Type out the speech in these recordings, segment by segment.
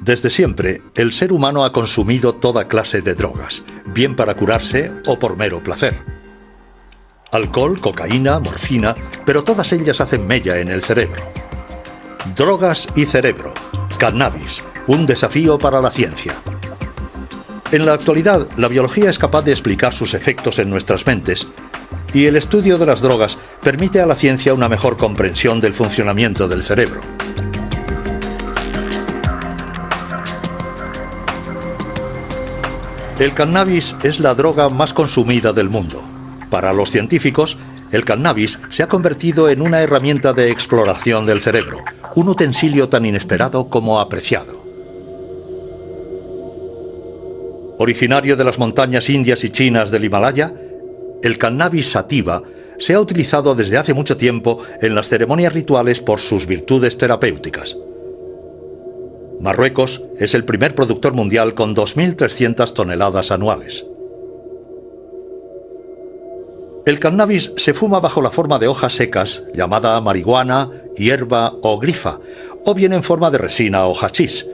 Desde siempre, el ser humano ha consumido toda clase de drogas, bien para curarse o por mero placer. Alcohol, cocaína, morfina, pero todas ellas hacen mella en el cerebro. Drogas y cerebro. Cannabis, un desafío para la ciencia. En la actualidad, la biología es capaz de explicar sus efectos en nuestras mentes, y el estudio de las drogas permite a la ciencia una mejor comprensión del funcionamiento del cerebro. El cannabis es la droga más consumida del mundo. Para los científicos, el cannabis se ha convertido en una herramienta de exploración del cerebro, un utensilio tan inesperado como apreciado. Originario de las montañas indias y chinas del Himalaya, el cannabis sativa se ha utilizado desde hace mucho tiempo en las ceremonias rituales por sus virtudes terapéuticas. Marruecos es el primer productor mundial con 2.300 toneladas anuales. El cannabis se fuma bajo la forma de hojas secas, llamada marihuana, hierba o grifa, o bien en forma de resina o hachís,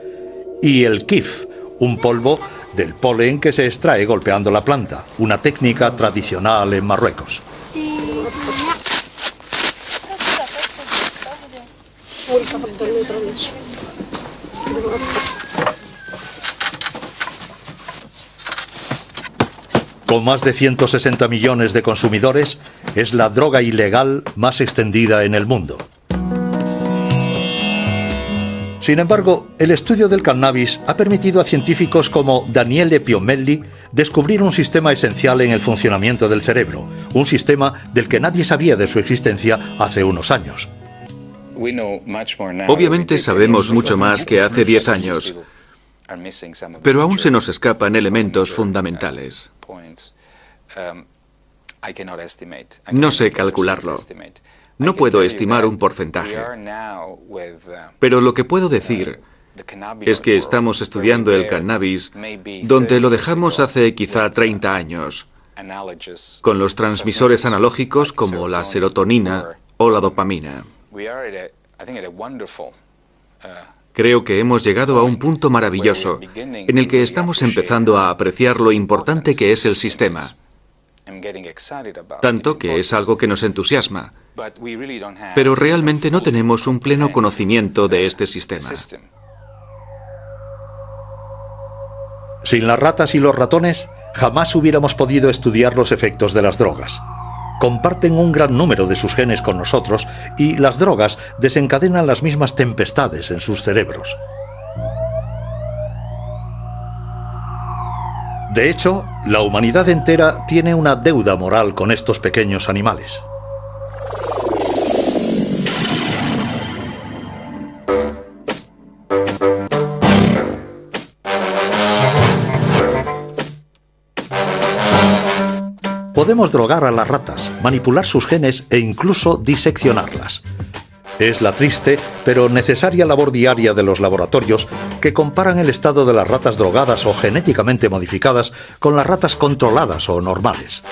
y el kif, un polvo del polen que se extrae golpeando la planta, una técnica tradicional en Marruecos. Con más de 160 millones de consumidores, es la droga ilegal más extendida en el mundo. Sin embargo, el estudio del cannabis ha permitido a científicos como Daniele Piomelli descubrir un sistema esencial en el funcionamiento del cerebro, un sistema del que nadie sabía de su existencia hace unos años. Obviamente sabemos mucho más que hace 10 años, pero aún se nos escapan elementos fundamentales. No sé calcularlo. No puedo estimar un porcentaje. Pero lo que puedo decir es que estamos estudiando el cannabis donde lo dejamos hace quizá 30 años, con los transmisores analógicos como la serotonina o la dopamina. Creo que hemos llegado a un punto maravilloso en el que estamos empezando a apreciar lo importante que es el sistema. Tanto que es algo que nos entusiasma. Pero realmente no tenemos un pleno conocimiento de este sistema. Sin las ratas y los ratones, jamás hubiéramos podido estudiar los efectos de las drogas. Comparten un gran número de sus genes con nosotros y las drogas desencadenan las mismas tempestades en sus cerebros. De hecho, la humanidad entera tiene una deuda moral con estos pequeños animales. Podemos drogar a las ratas, manipular sus genes e incluso diseccionarlas. Es la triste pero necesaria labor diaria de los laboratorios que comparan el estado de las ratas drogadas o genéticamente modificadas con las ratas controladas o normales.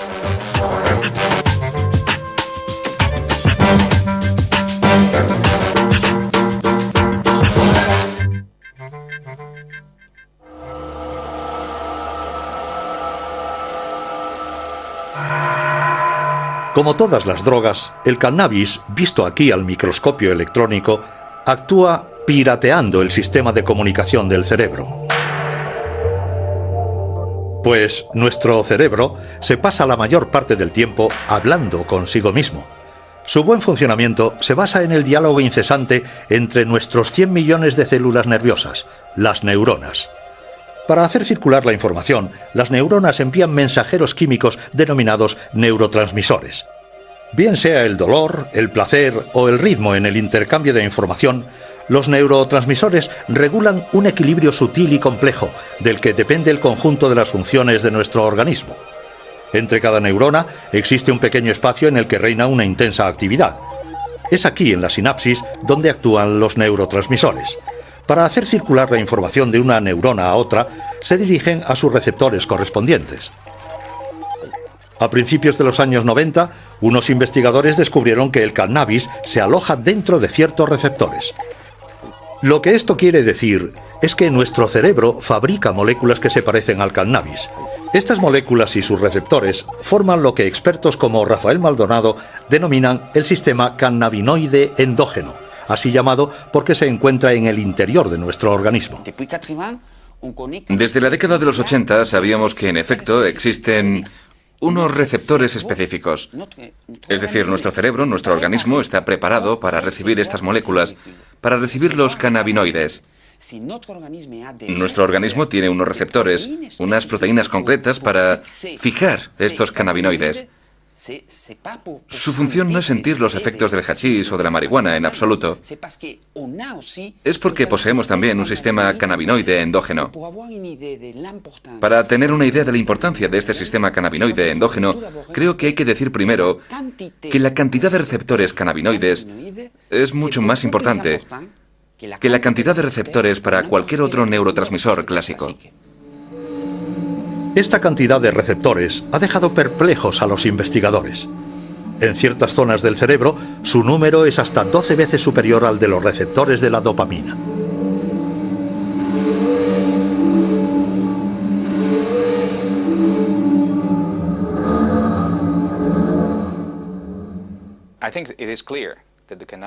Como todas las drogas, el cannabis, visto aquí al microscopio electrónico, actúa pirateando el sistema de comunicación del cerebro. Pues nuestro cerebro se pasa la mayor parte del tiempo hablando consigo mismo. Su buen funcionamiento se basa en el diálogo incesante entre nuestros 100 millones de células nerviosas, las neuronas. Para hacer circular la información, las neuronas envían mensajeros químicos denominados neurotransmisores. Bien sea el dolor, el placer o el ritmo en el intercambio de información, los neurotransmisores regulan un equilibrio sutil y complejo, del que depende el conjunto de las funciones de nuestro organismo. Entre cada neurona existe un pequeño espacio en el que reina una intensa actividad. Es aquí, en la sinapsis, donde actúan los neurotransmisores. Para hacer circular la información de una neurona a otra, se dirigen a sus receptores correspondientes. A principios de los años 90, unos investigadores descubrieron que el cannabis se aloja dentro de ciertos receptores. Lo que esto quiere decir es que nuestro cerebro fabrica moléculas que se parecen al cannabis. Estas moléculas y sus receptores forman lo que expertos como Rafael Maldonado denominan el sistema cannabinoide endógeno, así llamado porque se encuentra en el interior de nuestro organismo. Desde la década de los 80 sabíamos que en efecto existen unos receptores específicos. Es decir, nuestro cerebro, nuestro organismo, está preparado para recibir estas moléculas, para recibir los cannabinoides. Nuestro organismo tiene unos receptores, unas proteínas concretas para fijar estos cannabinoides. Su función no es sentir los efectos del hachís o de la marihuana en absoluto. Es porque poseemos también un sistema cannabinoide endógeno. Para tener una idea de la importancia de este sistema cannabinoide endógeno, creo que hay que decir primero que la cantidad de receptores cannabinoides es mucho más importante que la cantidad de receptores para cualquier otro neurotransmisor clásico. Esta cantidad de receptores ha dejado perplejos a los investigadores. En ciertas zonas del cerebro, su número es hasta 12 veces superior al de los receptores de la dopamina.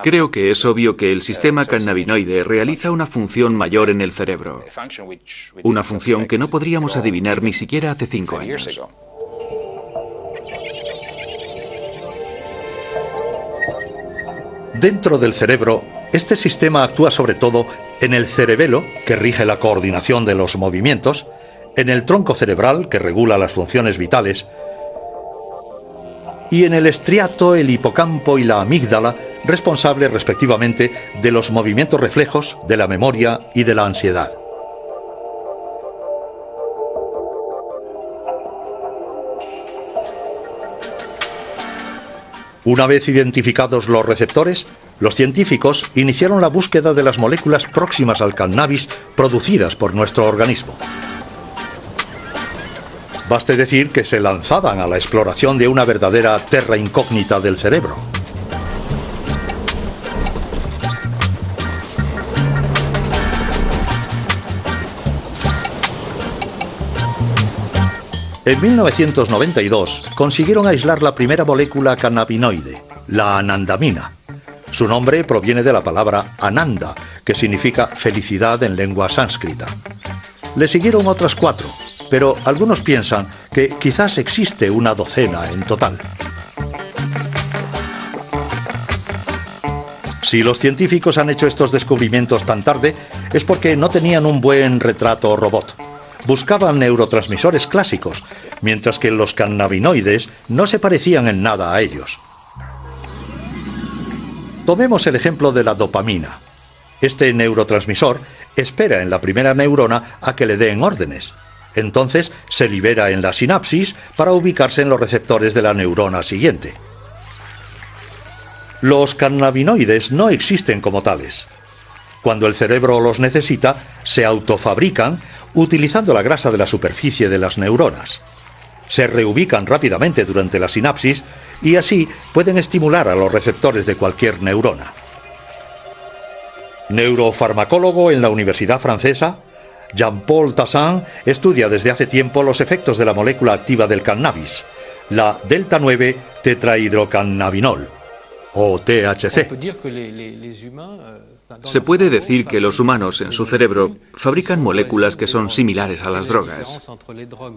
Creo que es obvio que el sistema cannabinoide realiza una función mayor en el cerebro, una función que no podríamos adivinar ni siquiera hace 5 años. Dentro del cerebro, este sistema actúa sobre todo en el cerebelo, que rige la coordinación de los movimientos, en el tronco cerebral, que regula las funciones vitales, y en el estriato, el hipocampo y la amígdala, responsables respectivamente de los movimientos reflejos, de la memoria y de la ansiedad. Una vez identificados los receptores, los científicos iniciaron la búsqueda de las moléculas próximas al cannabis producidas por nuestro organismo. Baste decir que se lanzaban a la exploración de una verdadera terra incógnita del cerebro. En 1992 consiguieron aislar la primera molécula cannabinoide, la anandamina. Su nombre proviene de la palabra ananda, que significa felicidad en lengua sánscrita. Le siguieron otras 4, pero algunos piensan que quizás existe una docena en total. Si los científicos han hecho estos descubrimientos tan tarde, es porque no tenían un buen retrato robot. Buscaban neurotransmisores clásicos, mientras que los cannabinoides no se parecían en nada a ellos. Tomemos el ejemplo de la dopamina. Este neurotransmisor espera en la primera neurona a que le den órdenes. Entonces se libera en la sinapsis para ubicarse en los receptores de la neurona siguiente. Los cannabinoides no existen como tales. Cuando el cerebro los necesita, se autofabrican utilizando la grasa de la superficie de las neuronas. Se reubican rápidamente durante la sinapsis y así pueden estimular a los receptores de cualquier neurona. Neurofarmacólogo en la Universidad Francesa, Jean-Paul Tassin estudia desde hace tiempo los efectos de la molécula activa del cannabis, la delta-9 tetrahidrocannabinol, o THC. Se puede decir que los humanos en su cerebro fabrican moléculas que son similares a las drogas.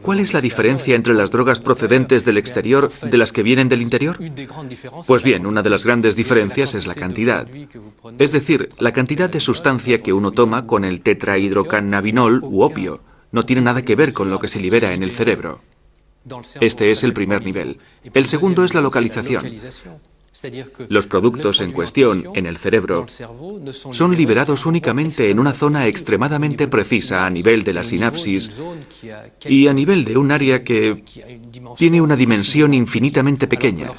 ¿Cuál es la diferencia entre las drogas procedentes del exterior de las que vienen del interior? Pues bien, una de las grandes diferencias es la cantidad. Es decir, la cantidad de sustancia que uno toma con el tetrahidrocannabinol u opio no tiene nada que ver con lo que se libera en el cerebro. Este es el primer nivel. El segundo es la localización. Los productos en cuestión, en el cerebro, son liberados únicamente en una zona extremadamente precisa a nivel de la sinapsis y a nivel de un área que tiene una dimensión infinitamente pequeña.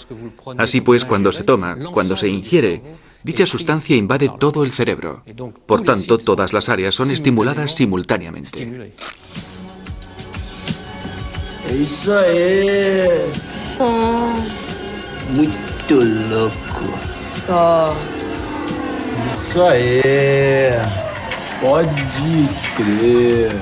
Así pues, cuando se toma, cuando se ingiere, dicha sustancia invade todo el cerebro. Por tanto, todas las áreas son estimuladas simultáneamente. Eso es muy loco. Isso aí. Pode crer.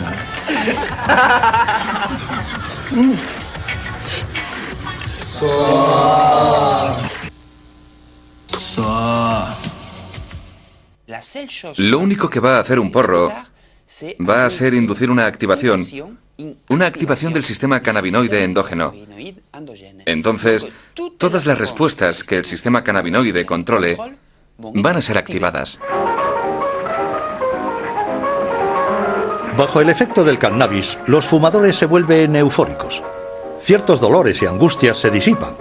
Lo único que va a hacer un porro va a ser inducir una activación del sistema cannabinoide endógeno. Entonces, todas las respuestas que el sistema cannabinoide controle van a ser activadas. Bajo el efecto del cannabis, los fumadores se vuelven eufóricos. Ciertos dolores y angustias se disipan.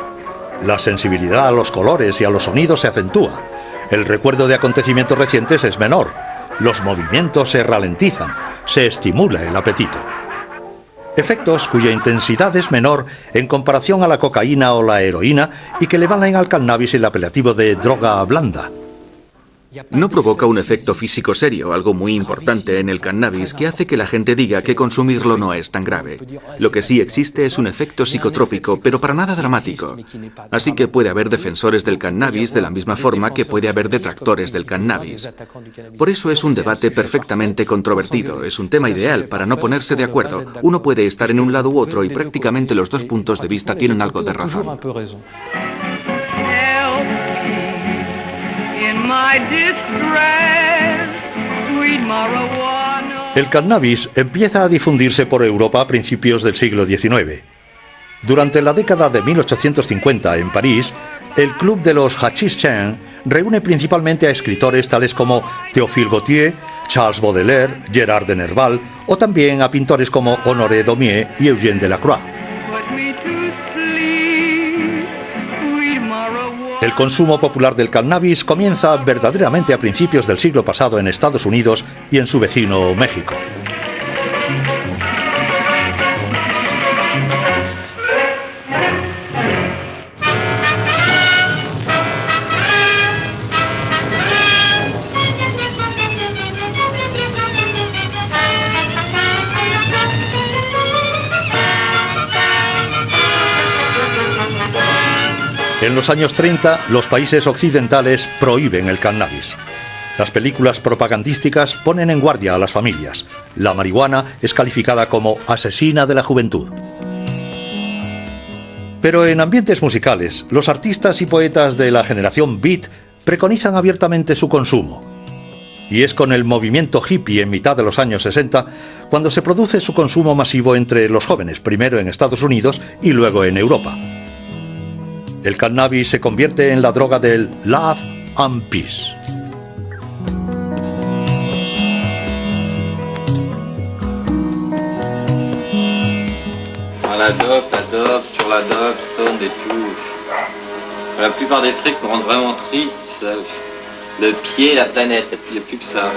La sensibilidad a los colores y a los sonidos se acentúa. El recuerdo de acontecimientos recientes es menor. Los movimientos se ralentizan. Se estimula el apetito. Efectos cuya intensidad es menor en comparación a la cocaína o la heroína y que le valen al cannabis el apelativo de droga blanda. No provoca un efecto físico serio, algo muy importante en el cannabis que hace que la gente diga que consumirlo no es tan grave. Lo que sí existe es un efecto psicotrópico, pero para nada dramático. Así que puede haber defensores del cannabis de la misma forma que puede haber detractores del cannabis. Por eso es un debate perfectamente controvertido, es un tema ideal para no ponerse de acuerdo. Uno puede estar en un lado u otro y prácticamente los dos puntos de vista tienen algo de razón. El cannabis empieza a difundirse por Europa a principios del siglo XIX. Durante la década de 1850 en París, el Club de los Hachichens reúne principalmente a escritores tales como Théophile Gautier, Charles Baudelaire, Gérard de Nerval o también a pintores como Honoré Daumier y Eugène Delacroix. El consumo popular del cannabis comienza verdaderamente a principios del siglo pasado en Estados Unidos y en su vecino México. En los años 30, los países occidentales prohíben el cannabis. Las películas propagandísticas ponen en guardia a las familias. La marihuana es calificada como asesina de la juventud. Pero en ambientes musicales, los artistas y poetas de la generación Beat preconizan abiertamente su consumo. Y es con el movimiento hippie en mitad de los años 60 cuando se produce su consumo masivo entre los jóvenes, primero en Estados Unidos y luego en Europa. El cannabis se convierte en la droga del love and peace. La dope, sur la dope, stone et tout. La plupart des trucs me rendent vraiment triste, ça. Le pied, la planète, et puis il n'y a plus que ça.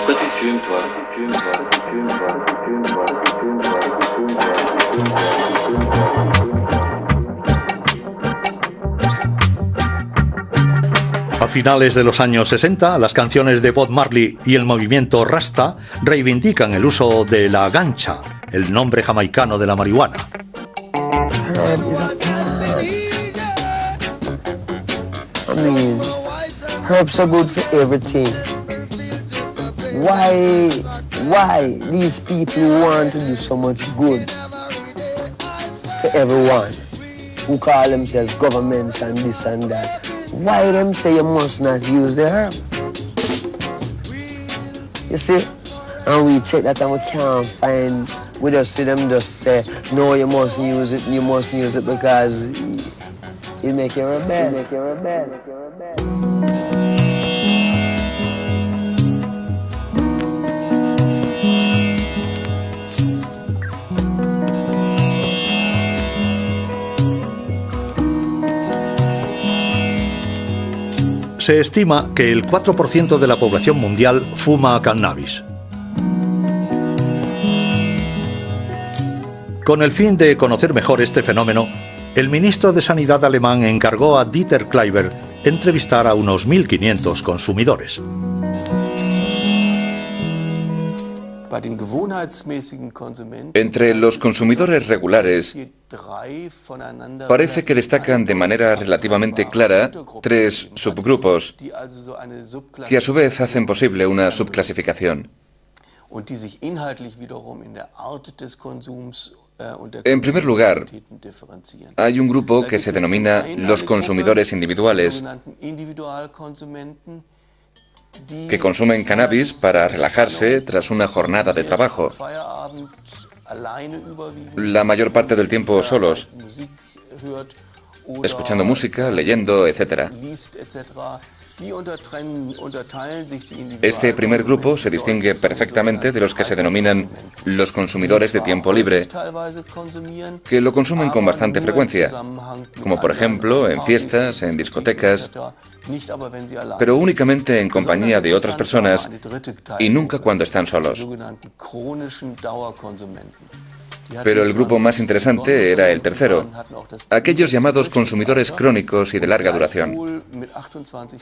Pourquoi tu fumes, toi? Tu fumes, toi? Tu fumes, toi? Tu fumes, toi? Tu fumes, toi? Tu fumes, toi? Tu fumes, toi? A finales de los años 60, las canciones de Bob Marley y el movimiento Rasta reivindican el uso de la gancha, el nombre jamaicano de la marihuana. Herbs are good for everything. Why these people want to do so much good for everyone who call themselves governments and this and that? Why them say you must not use the herb? You see? And we check that and we can't find, we just see them just say, no, you must use it because it make you rebel. Se estima que el 4% de la población mundial fuma cannabis. Con el fin de conocer mejor este fenómeno, el ministro de Sanidad alemán encargó a Dieter Kleiber entrevistar a unos 1.500 consumidores. Entre los consumidores regulares, parece que destacan de manera relativamente clara tres subgrupos, que a su vez hacen posible una subclasificación. En primer lugar, hay un grupo que se denomina los consumidores individuales, que consumen cannabis para relajarse tras una jornada de trabajo, la mayor parte del tiempo solos, escuchando música, leyendo, etc. Este primer grupo se distingue perfectamente de los que se denominan los consumidores de tiempo libre, que lo consumen con bastante frecuencia, como por ejemplo en fiestas, en discotecas, pero únicamente en compañía de otras personas y nunca cuando están solos. Pero el grupo más interesante era el tercero, aquellos llamados consumidores crónicos y de larga duración.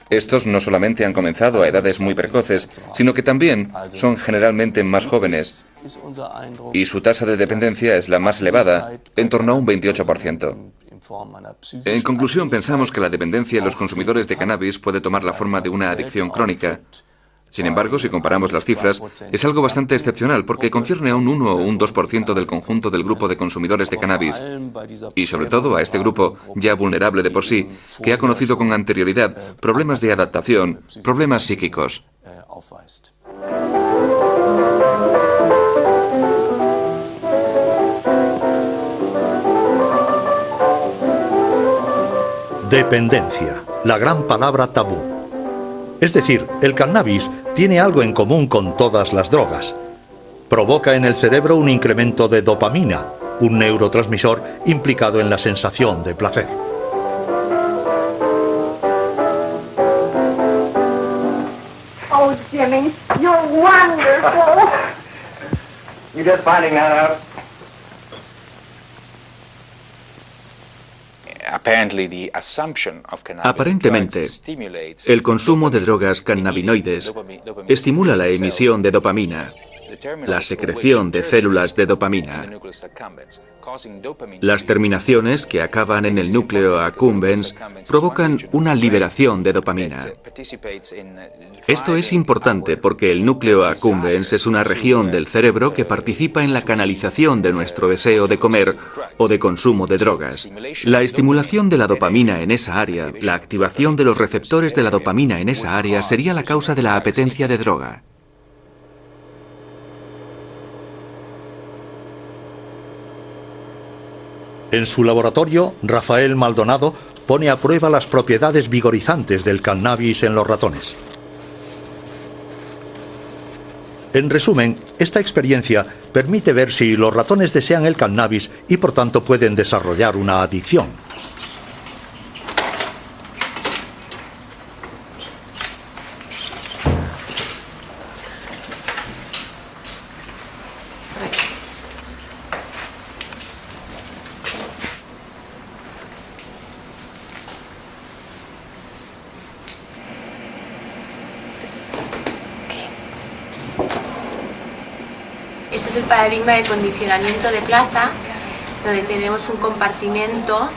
Estos no solamente han comenzado a edades muy precoces, sino que también son generalmente más jóvenes, y su tasa de dependencia es la más elevada, en torno a un 28%. En conclusión, pensamos que la dependencia en los consumidores de cannabis puede tomar la forma de una adicción crónica. Sin embargo, si comparamos las cifras, es algo bastante excepcional porque concierne a un 1 o un 2% del conjunto del grupo de consumidores de cannabis, y sobre todo a este grupo, ya vulnerable de por sí, que ha conocido con anterioridad problemas de adaptación, problemas psíquicos. Dependencia, la gran palabra tabú. Es decir, el cannabis tiene algo en común con todas las drogas. Provoca en el cerebro un incremento de dopamina, un neurotransmisor implicado en la sensación de placer. Oh, Jimmy, you're wonderful. You're just finding that out. Aparentemente, el consumo de drogas cannabinoides estimula la emisión de dopamina, la secreción de células de dopamina. Las terminaciones que acaban en el núcleo accumbens provocan una liberación de dopamina. Esto es importante porque el núcleo accumbens es una región del cerebro que participa en la canalización de nuestro deseo de comer o de consumo de drogas. La estimulación de la dopamina en esa área, la activación de los receptores de la dopamina en esa área sería la causa de la apetencia de droga. En su laboratorio, Rafael Maldonado pone a prueba las propiedades vigorizantes del cannabis en los ratones. En resumen, esta experiencia permite ver si los ratones desean el cannabis y por tanto pueden desarrollar una adicción. Este es el paradigma de condicionamiento de plaza, donde tenemos un compartimento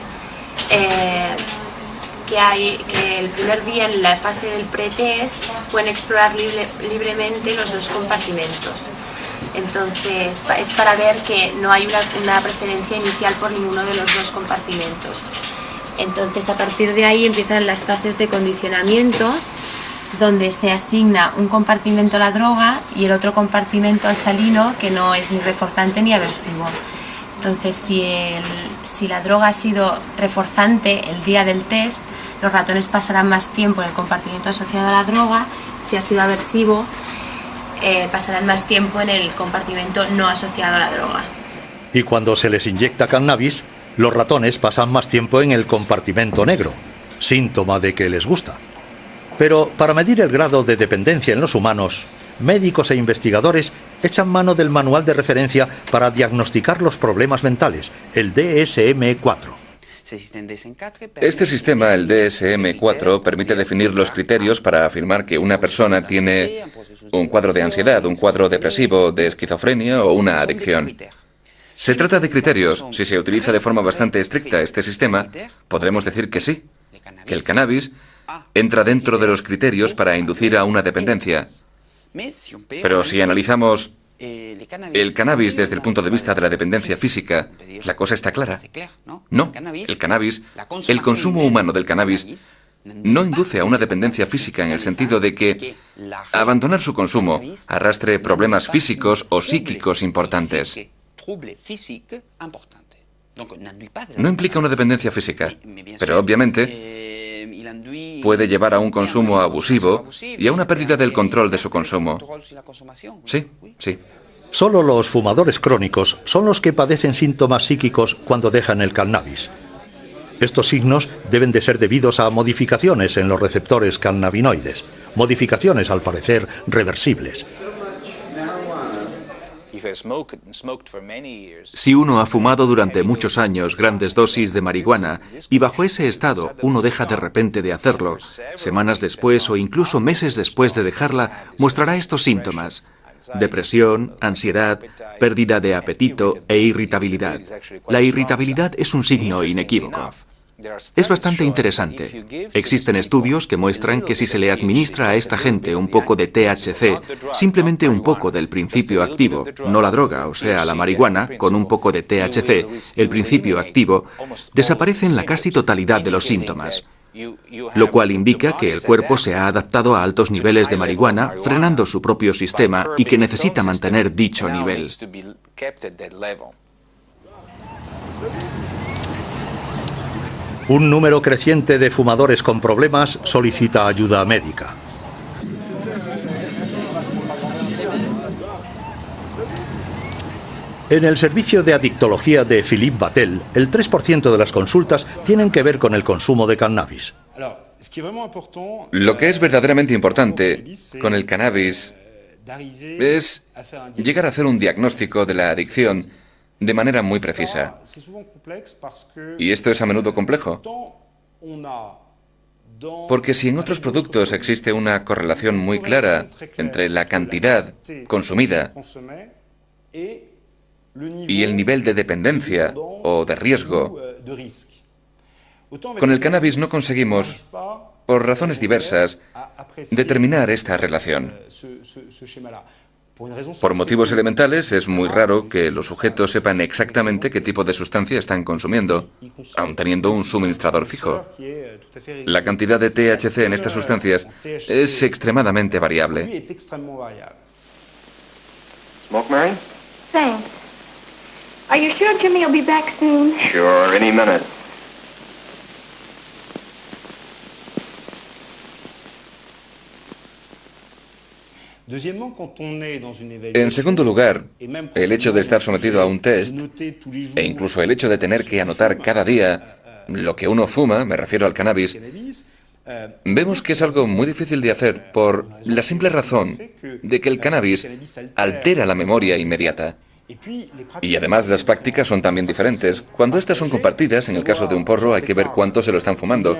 que el primer día, en la fase del pretest, pueden explorar libremente los dos compartimentos. Entonces, es para ver que no hay una preferencia inicial por ninguno de los dos compartimentos. Entonces, a partir de ahí empiezan las fases de condicionamiento, donde se asigna un compartimento a la droga y el otro compartimento al salino, que no es ni reforzante ni aversivo. Entonces, si la droga ha sido reforzante el día del test, los ratones pasarán más tiempo en el compartimento asociado a la droga. Si ha sido aversivo, pasarán más tiempo en el compartimento no asociado a la droga. Y cuando se les inyecta cannabis, los ratones pasan más tiempo en el compartimento negro, síntoma de que les gusta. Pero para medir el grado de dependencia en los humanos, médicos e investigadores echan mano del manual de referencia para diagnosticar los problemas mentales, el DSM-4. Este sistema, el DSM-4, permite definir los criterios para afirmar que una persona tiene un cuadro de ansiedad, un cuadro depresivo, de esquizofrenia o una adicción. Se trata de criterios. Si se utiliza de forma bastante estricta este sistema, podremos decir que sí, que el cannabis entra dentro de los criterios para inducir a una dependencia. Pero si analizamos el cannabis desde el punto de vista de la dependencia física, la cosa está clara. No, el cannabis, el consumo humano del cannabis, no induce a una dependencia física en el sentido de que abandonar su consumo arrastre problemas físicos o psíquicos importantes. No implica una dependencia física, pero obviamente puede llevar a un consumo abusivo y a una pérdida del control de su consumo. Sí, sí. Solo los fumadores crónicos son los que padecen síntomas psíquicos cuando dejan el cannabis. Estos signos deben de ser debidos a modificaciones en los receptores cannabinoides, modificaciones al parecer reversibles. Si uno ha fumado durante muchos años grandes dosis de marihuana y bajo ese estado uno deja de repente de hacerlo, semanas después o incluso meses después de dejarla, mostrará estos síntomas: depresión, ansiedad, pérdida de apetito e irritabilidad. La irritabilidad es un signo inequívoco. Es bastante interesante. Existen estudios que muestran que si se le administra a esta gente un poco de THC, simplemente un poco del principio activo, no la droga, o sea, la marihuana, con un poco de THC, el principio activo, desaparecen la casi totalidad de los síntomas. Lo cual indica que el cuerpo se ha adaptado a altos niveles de marihuana, frenando su propio sistema y que necesita mantener dicho nivel. Un número creciente de fumadores con problemas solicita ayuda médica. En el servicio de adictología de Philippe Battel, el 3% de las consultas tienen que ver con el consumo de cannabis. Lo que es verdaderamente importante con el cannabis es llegar a hacer un diagnóstico de la adicción de manera muy precisa. Y esto es a menudo complejo, porque si en otros productos existe una correlación muy clara entre la cantidad consumida y el nivel de dependencia o de riesgo, con el cannabis no conseguimos, por razones diversas, determinar esta relación. Por motivos elementales, es muy raro que los sujetos sepan exactamente qué tipo de sustancia están consumiendo, aun teniendo un suministrador fijo. La cantidad de THC en estas sustancias es extremadamente variable. Smoke, Mary? Thanks. Are you sure Jimmy will be back soon? Sure, any minute. En segundo lugar, el hecho de estar sometido a un test, e incluso el hecho de tener que anotar cada día lo que uno fuma, me refiero al cannabis, vemos que es algo muy difícil de hacer por la simple razón de que el cannabis altera la memoria inmediata. Y además las prácticas son también diferentes. Cuando estas son compartidas, en el caso de un porro hay que ver cuántos se lo están fumando.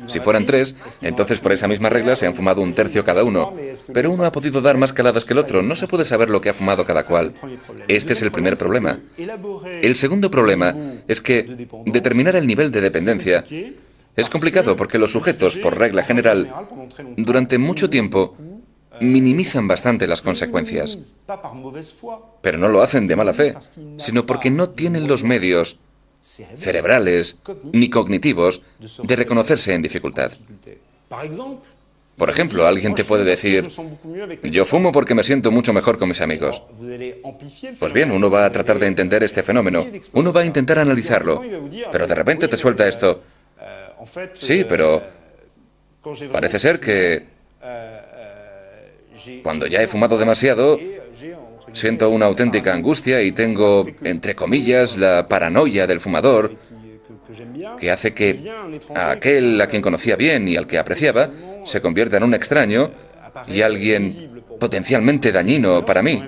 Si fueran 3, entonces por esa misma regla se han fumado un tercio cada uno. Pero uno ha podido dar más caladas que el otro, no se puede saber lo que ha fumado cada cual. Este es el primer problema. El segundo problema es que determinar el nivel de dependencia es complicado porque los sujetos, por regla general, durante mucho tiempo, minimizan bastante las consecuencias. Pero no lo hacen de mala fe, sino porque no tienen los medios cerebrales ni cognitivos de reconocerse en dificultad. Por ejemplo, alguien te puede decir: yo fumo porque me siento mucho mejor con mis amigos. Pues bien, uno va a tratar de entender este fenómeno, uno va a intentar analizarlo, pero de repente te suelta esto: sí, pero parece ser que cuando ya he fumado demasiado, siento una auténtica angustia y tengo, entre comillas, la paranoia del fumador, que hace que a aquel a quien conocía bien y al que apreciaba se convierta en un extraño y alguien potencialmente dañino para mí.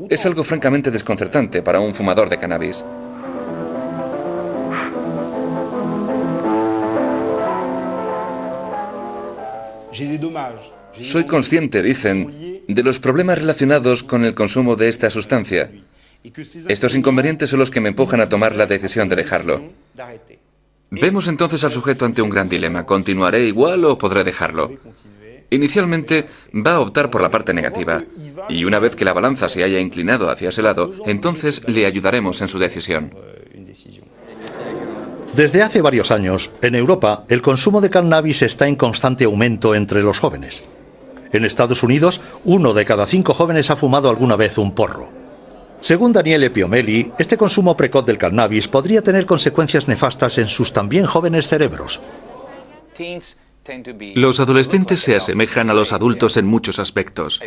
Es algo francamente desconcertante para un fumador de cannabis. Soy consciente, dicen, de los problemas relacionados con el consumo de esta sustancia. Estos inconvenientes son los que me empujan a tomar la decisión de dejarlo. Vemos entonces al sujeto ante un gran dilema. ¿Continuaré igual o podré dejarlo? Inicialmente va a optar por la parte negativa, y una vez que la balanza se haya inclinado hacia ese lado, entonces le ayudaremos en su decisión. Desde hace varios años, en Europa, el consumo de cannabis está en constante aumento entre los jóvenes. En Estados Unidos, 1 de cada 5 jóvenes ha fumado alguna vez un porro. Según Daniele Piomelli, este consumo precoz del cannabis podría tener consecuencias nefastas en sus también jóvenes cerebros. Los adolescentes se asemejan a los adultos en muchos aspectos.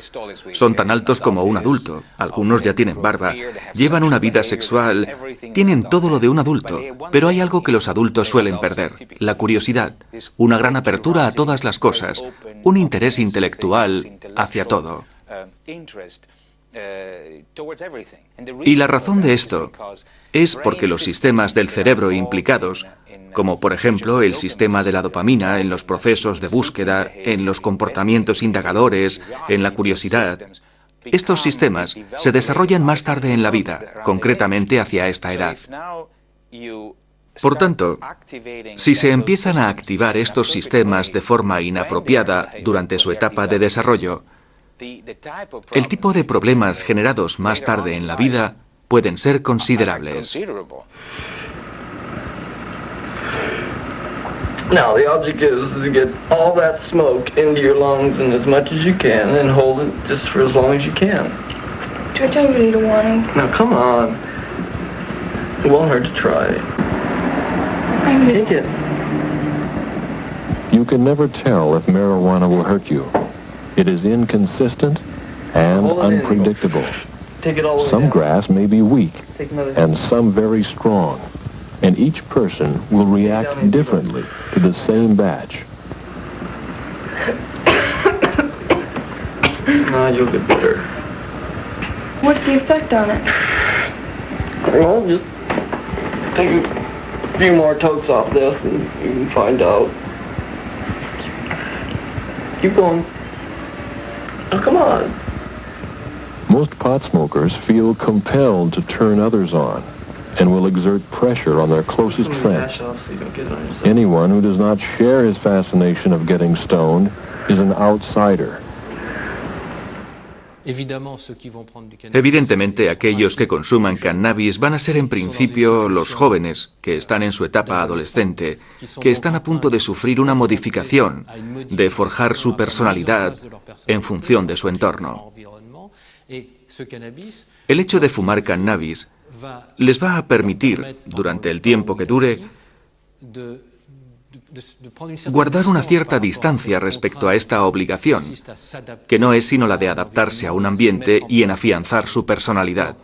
Son tan altos como un adulto, algunos ya tienen barba, llevan una vida sexual, tienen todo lo de un adulto, pero hay algo que los adultos suelen perder: la curiosidad, una gran apertura a todas las cosas, un interés intelectual hacia todo. Y la razón de esto es porque los sistemas del cerebro implicados, como por ejemplo el sistema de la dopamina en los procesos de búsqueda, en los comportamientos indagadores, en la curiosidad, estos sistemas se desarrollan más tarde en la vida, concretamente hacia esta edad. Por tanto, si se empiezan a activar estos sistemas de forma inapropiada durante su etapa de desarrollo, el tipo de problemas generados más tarde en la vida pueden ser considerables. Now, the object is to get all that smoke into your lungs and as much as you can and hold it just for as long as you can. George, I really don't want to. Now, come on. It won't hurt to try. Take it. You can never tell if marijuana will hurt you. It is inconsistent and unpredictable. Some grass may be weak and some very strong, and each person will react differently to the same batch. No, you'll get better. What's the effect on it? Well, just take a few more totes off this and you can find out. Keep going. Oh, come on. Most pot smokers feel compelled to turn others on and will exert pressure on their closest friends. Anyone who does not share his fascination of getting stoned is an outsider. Evidentemente, aquellos que consuman cannabis van a ser en principio los jóvenes, que están en su etapa adolescente, que están a punto de sufrir una modificación, de forjar su personalidad en función de su entorno. El hecho de fumar cannabis les va a permitir, durante el tiempo que dure, guardar una cierta distancia respecto a esta obligación, que no es sino la de adaptarse a un ambiente y en afianzar su personalidad.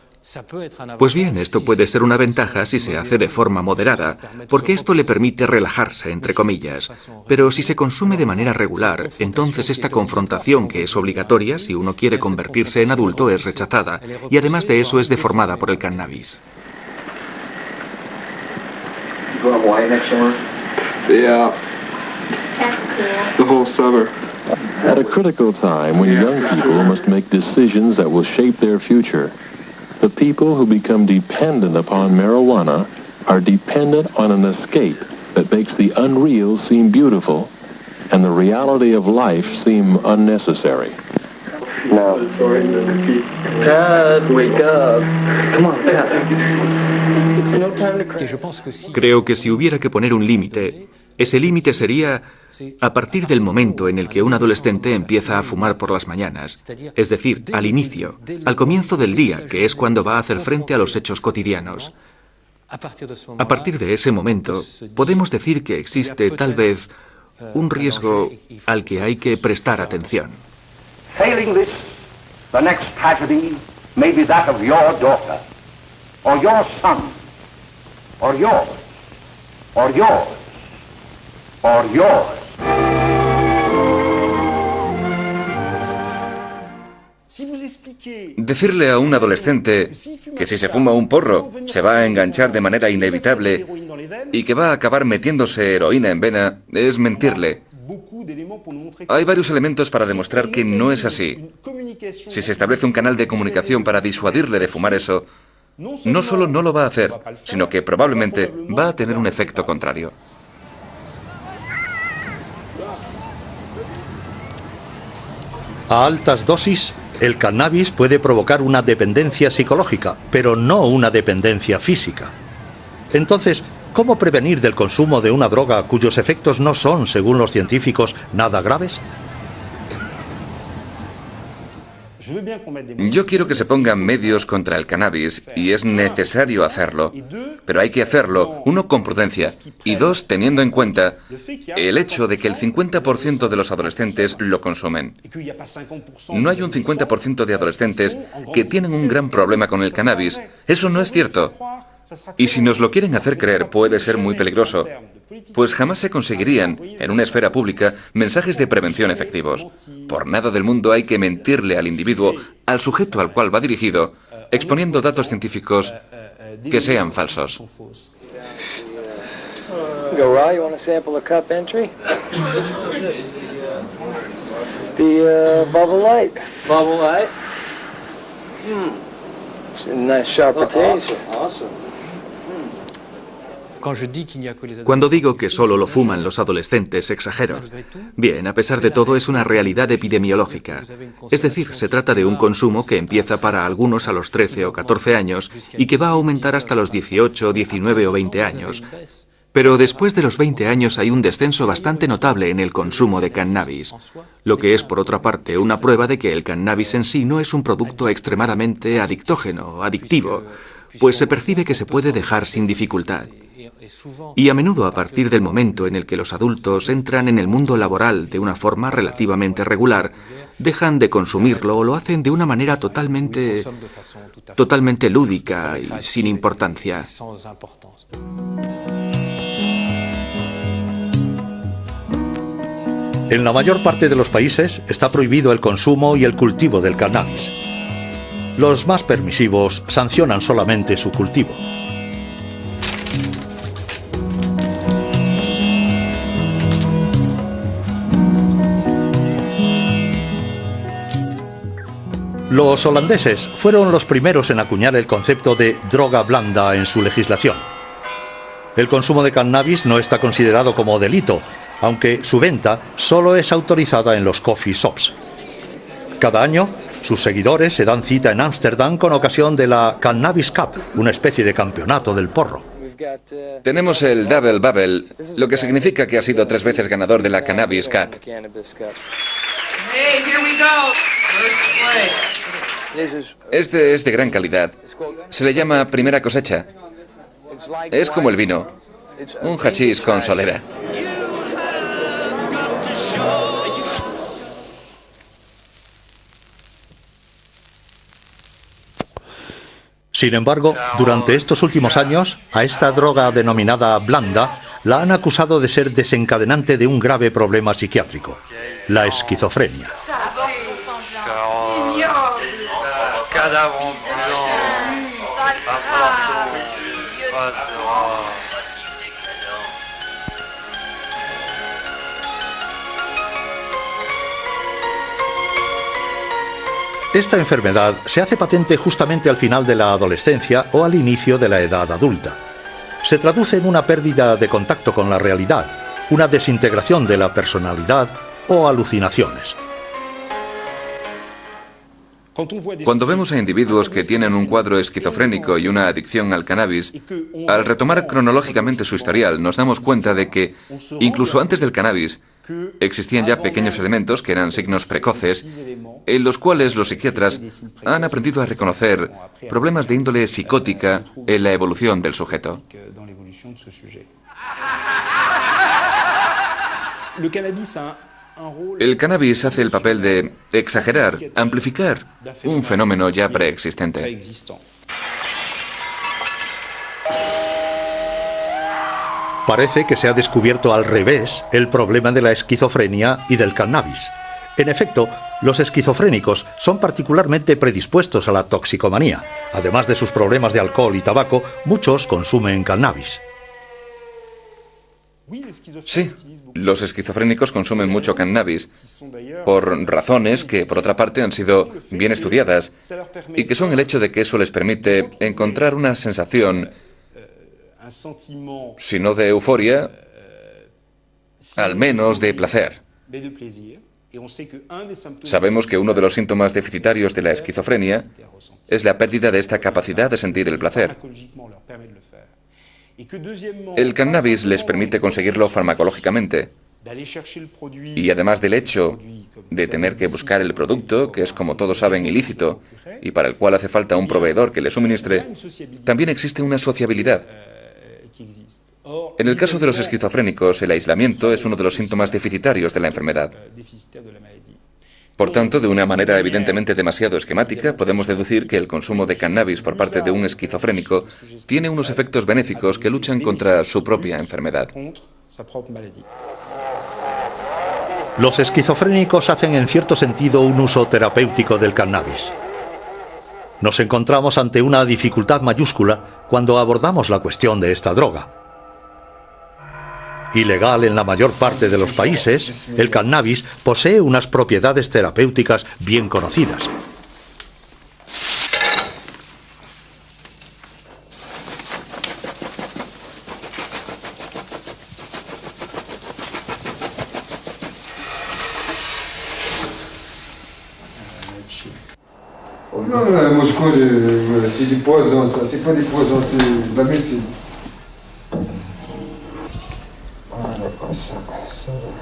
Pues bien, esto puede ser una ventaja si se hace de forma moderada, porque esto le permite relajarse, entre comillas. Pero si se consume de manera regular, entonces esta confrontación, que es obligatoria si uno quiere convertirse en adulto, es rechazada, y además de eso es deformada por el cannabis. Yeah. The whole summer. At a critical time when young people must make decisions that will shape their future, the people who become dependent upon marijuana are dependent on an escape that makes the unreal seem beautiful and the reality of life seem unnecessary. No. Pat, wake up. Come on, Pat. No time to cry. Creo que si hubiera que poner un límite, ese límite sería a partir del momento en el que un adolescente empieza a fumar por las mañanas, es decir, al inicio, al comienzo del día, que es cuando va a hacer frente a los hechos cotidianos. A partir de ese momento, podemos decir que existe, tal vez, un riesgo al que hay que prestar atención. Failing this, the next tragedy may be that of your daughter, or your son, or yours, or yours, or yours. Decirle a un adolescente que si se fuma un porro se va a enganchar de manera inevitable y que va a acabar metiéndose heroína en vena es mentirle. Hay varios elementos para demostrar que no es así. Si se establece un canal de comunicación para disuadirle de fumar eso, no solo no lo va a hacer, sino que probablemente va a tener un efecto contrario. A altas dosis, el cannabis puede provocar una dependencia psicológica, pero no una dependencia física. Entonces, ¿cómo prevenir del consumo de una droga cuyos efectos no son, según los científicos, nada graves? Yo quiero que se pongan medios contra el cannabis, y es necesario hacerlo. Pero hay que hacerlo, uno, con prudencia, y dos, teniendo en cuenta el hecho de que el 50% de los adolescentes lo consumen. No hay un 50% de adolescentes que tienen un gran problema con el cannabis. Eso no es cierto. Y si nos lo quieren hacer creer, puede ser muy peligroso, pues jamás se conseguirían, en una esfera pública, mensajes de prevención efectivos. Por nada del mundo hay que mentirle al individuo, al sujeto al cual va dirigido, exponiendo datos científicos que sean falsos. Cuando digo que solo lo fuman los adolescentes, exagero. Bien, a pesar de todo, es una realidad epidemiológica. Es decir, se trata de un consumo que empieza para algunos a los 13 o 14 años y que va a aumentar hasta los 18, 19 o 20 años. Pero después de los 20 años hay un descenso bastante notable en el consumo de cannabis, lo que es, por otra parte, una prueba de que el cannabis en sí no es un producto extremadamente adictógeno, adictivo, pues se percibe que se puede dejar sin dificultad. Y a menudo, a partir del momento en el que los adultos entran en el mundo laboral de una forma relativamente regular, dejan de consumirlo o lo hacen de una manera totalmente lúdica y sin importancia. En la mayor parte de los países está prohibido el consumo y el cultivo del cannabis. Los más permisivos sancionan solamente su cultivo. Los holandeses fueron los primeros en acuñar el concepto de droga blanda en su legislación. El consumo de cannabis no está considerado como delito, aunque su venta solo es autorizada en los coffee shops. Cada año, sus seguidores se dan cita en Ámsterdam con ocasión de la Cannabis Cup, una especie de campeonato del porro. Tenemos el Double Bubble, lo que significa que ha sido 3 veces ganador de la Cannabis Cup. Este es de gran calidad. Se le llama primera cosecha. Es como el vino, un hachís con solera. Sin embargo, durante estos últimos años, a esta droga denominada blanda la han acusado de ser desencadenante de un grave problema psiquiátrico, la esquizofrenia. Esta enfermedad se hace patente justamente al final de la adolescencia o al inicio de la edad adulta. Se traduce en una pérdida de contacto con la realidad, una desintegración de la personalidad o alucinaciones. Cuando vemos a individuos que tienen un cuadro esquizofrénico y una adicción al cannabis, al retomar cronológicamente su historial, nos damos cuenta de que, incluso antes del cannabis, existían ya pequeños elementos que eran signos precoces, en los cuales los psiquiatras han aprendido a reconocer problemas de índole psicótica en la evolución del sujeto. El cannabis hace el papel de exagerar, amplificar un fenómeno ya preexistente. Parece que se ha descubierto al revés el problema de la esquizofrenia y del cannabis. En efecto, los esquizofrénicos son particularmente predispuestos a la toxicomanía. Además de sus problemas de alcohol y tabaco, muchos consumen cannabis. Sí, Los esquizofrénicos consumen mucho cannabis por razones que, por otra parte, han sido bien estudiadas y que son el hecho de que eso les permite encontrar una sensación, si no de euforia, al menos de placer. Sabemos que uno de los síntomas deficitarios de la esquizofrenia es la pérdida de esta capacidad de sentir el placer. El cannabis les permite conseguirlo farmacológicamente. Y además del hecho de tener que buscar el producto, que es, como todos saben, ilícito, y para el cual hace falta un proveedor que le suministre, también existe una sociabilidad. En el caso de los esquizofrénicos, el aislamiento es uno de los síntomas deficitarios de la enfermedad. Por tanto, de una manera evidentemente demasiado esquemática, podemos deducir que el consumo de cannabis por parte de un esquizofrénico tiene unos efectos benéficos que luchan contra su propia enfermedad. Los esquizofrénicos hacen en cierto sentido un uso terapéutico del cannabis. Nos encontramos ante una dificultad mayúscula cuando abordamos la cuestión de esta droga. Ilegal en la mayor parte de los países, el cannabis posee unas propiedades terapéuticas bien conocidas. Non, moi je crois que c'est du poison, ça. C'est pas du poison, c'est de la médecine. Voilà, comme ça, ça va.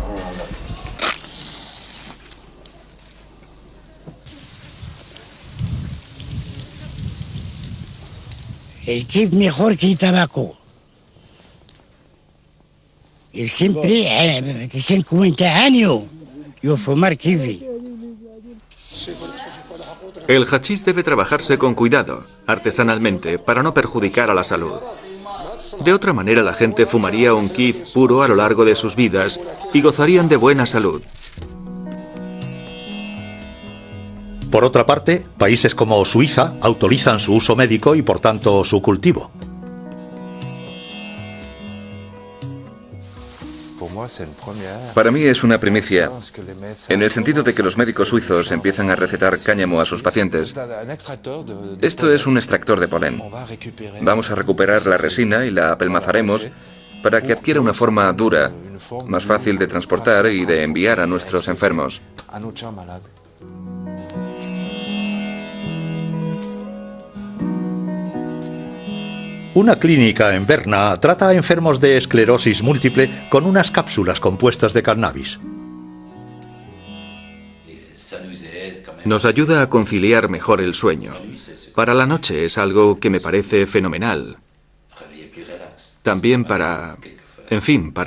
Voilà. El kiff mejor que el tabaco. Y siempre, de 50 años, yo fumar kiwi. El hachís debe trabajarse con cuidado, artesanalmente, para no perjudicar a la salud. De otra manera, la gente fumaría un kiff puro a lo largo de sus vidas y gozarían de buena salud. Por otra parte, países como Suiza autorizan su uso médico y, por tanto, su cultivo. Para mí es una primicia, en el sentido de que los médicos suizos empiezan a recetar cáñamo a sus pacientes. Esto es un extractor de polen. Vamos a recuperar la resina y la apelmazaremos para que adquiera una forma dura, más fácil de transportar y de enviar a nuestros enfermos. Una clínica en Berna trata a enfermos de esclerosis múltiple con unas cápsulas compuestas de cannabis. Nos ayuda a conciliar mejor el sueño. Para la noche es algo que me parece fenomenal. También para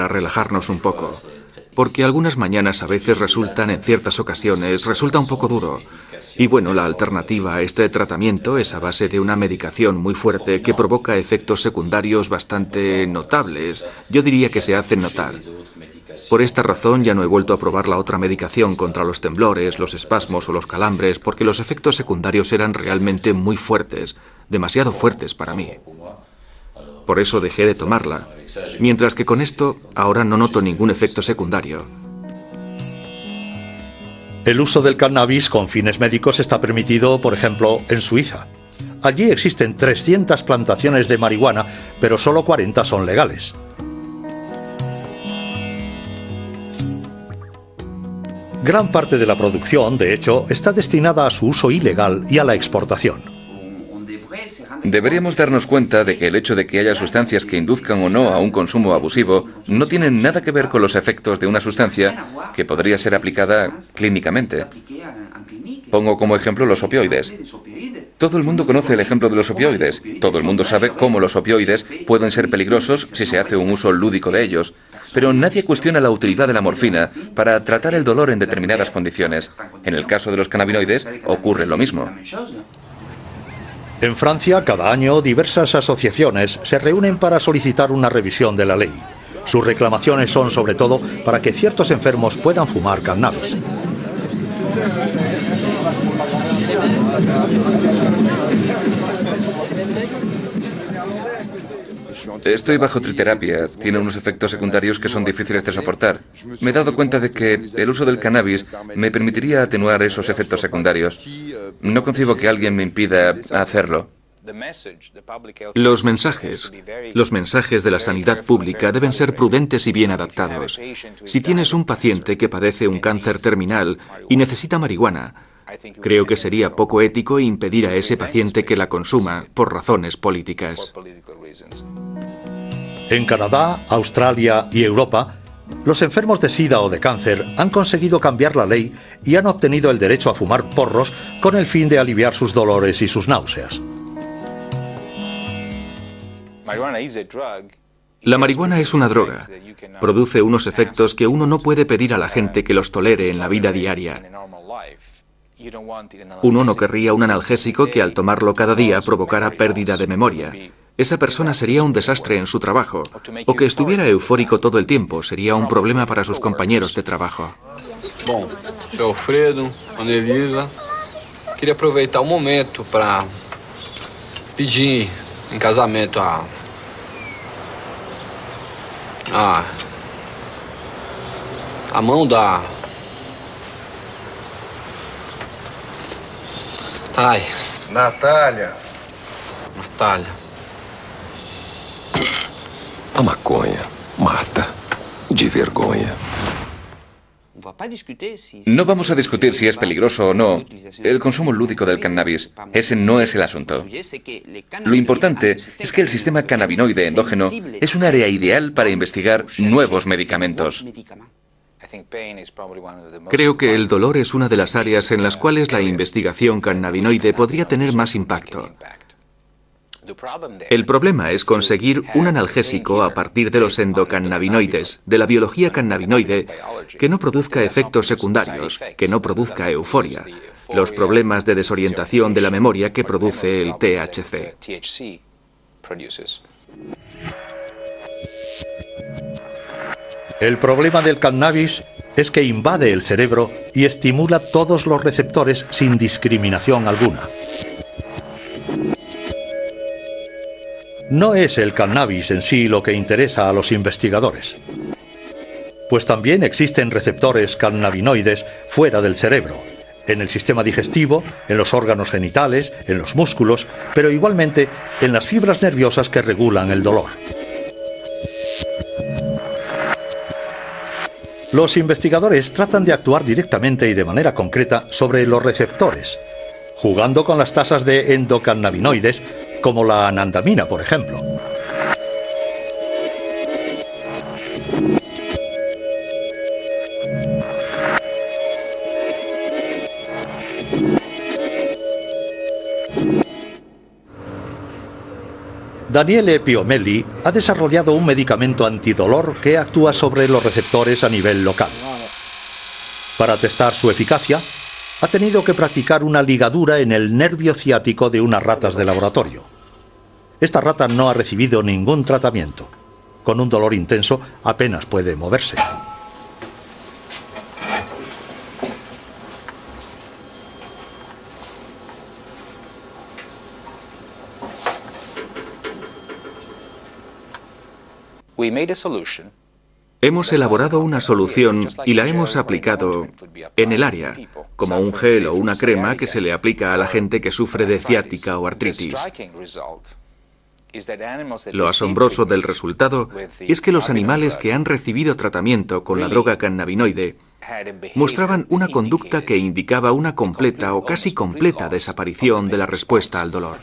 relajarnos un poco. Porque algunas mañanas a veces en ciertas ocasiones, resulta un poco duro. Y bueno, la alternativa a este tratamiento es a base de una medicación muy fuerte que provoca efectos secundarios bastante notables. Yo diría que se hacen notar. Por esta razón ya no he vuelto a probar la otra medicación contra los temblores, los espasmos o los calambres, porque los efectos secundarios eran realmente muy fuertes, demasiado fuertes para mí. Por eso dejé de tomarla, mientras que con esto ahora no noto ningún efecto secundario. El uso del cannabis con fines médicos está permitido, por ejemplo, en Suiza. Allí existen 300 plantaciones de marihuana, pero solo 40 son legales. Gran parte de la producción, de hecho, está destinada a su uso ilegal y a la exportación. Deberíamos darnos cuenta de que el hecho de que haya sustancias que induzcan o no a un consumo abusivo no tienen nada que ver con los efectos de una sustancia que podría ser aplicada clínicamente. Pongo como ejemplo los opioides. Todo el mundo conoce el ejemplo de los opioides. Todo el mundo sabe cómo los opioides pueden ser peligrosos si se hace un uso lúdico de ellos. Pero nadie cuestiona la utilidad de la morfina para tratar el dolor en determinadas condiciones. En el caso de los cannabinoides ocurre lo mismo. En Francia, cada año, diversas asociaciones se reúnen para solicitar una revisión de la ley. Sus reclamaciones son, sobre todo, para que ciertos enfermos puedan fumar cannabis. Estoy bajo triterapia. Tiene unos efectos secundarios que son difíciles de soportar. Me he dado cuenta de que el uso del cannabis me permitiría atenuar esos efectos secundarios. No concibo que alguien me impida hacerlo. Los mensajes de la sanidad pública deben ser prudentes y bien adaptados. Si tienes un paciente que padece un cáncer terminal y necesita marihuana, creo que sería poco ético impedir a ese paciente que la consuma por razones políticas. En Canadá, Australia y Europa, los enfermos de SIDA o de cáncer han conseguido cambiar la ley y han obtenido el derecho a fumar porros con el fin de aliviar sus dolores y sus náuseas. La marihuana es una droga. Produce unos efectos que uno no puede pedir a la gente que los tolere en la vida diaria. Uno no querría un analgésico que al tomarlo cada día provocara pérdida de memoria. Esa persona sería un desastre en su trabajo. O que estuviera eufórico todo el tiempo sería un problema para sus compañeros de trabajo. Bom, sou Alfredo, Ana Elisa. Queria aproveitar o momento para pedir em casamento a mão da... Ai. Natália. Natália. A maconha mata de vergonha. No vamos a discutir si es peligroso o no el consumo lúdico del cannabis. Ese no es el asunto. Lo importante es que el sistema cannabinoide endógeno es un área ideal para investigar nuevos medicamentos. Creo que el dolor es una de las áreas en las cuales la investigación cannabinoide podría tener más impacto. El problema es conseguir un analgésico a partir de los endocannabinoides, de la biología cannabinoide, que no produzca efectos secundarios, que no produzca euforia, los problemas de desorientación de la memoria que produce el THC. El problema del cannabis es que invade el cerebro y estimula todos los receptores sin discriminación alguna. No es el cannabis en sí lo que interesa a los investigadores, pues también existen receptores cannabinoides fuera del cerebro, en el sistema digestivo, en los órganos genitales, en los músculos, pero igualmente en las fibras nerviosas que regulan el dolor. Los investigadores tratan de actuar directamente y de manera concreta sobre los receptores, jugando con las tasas de endocannabinoides, como la anandamina, por ejemplo. Daniele Piomelli ha desarrollado un medicamento antidolor que actúa sobre los receptores a nivel local. Para testar su eficacia, ha tenido que practicar una ligadura en el nervio ciático de unas ratas de laboratorio. Esta rata no ha recibido ningún tratamiento. Con un dolor intenso apenas puede moverse. Hemos elaborado una solución y la hemos aplicado en el área, como un gel o una crema que se le aplica a la gente que sufre de ciática o artritis. Lo asombroso del resultado es que los animales que han recibido tratamiento con la droga cannabinoide mostraban una conducta que indicaba una completa o casi completa desaparición de la respuesta al dolor.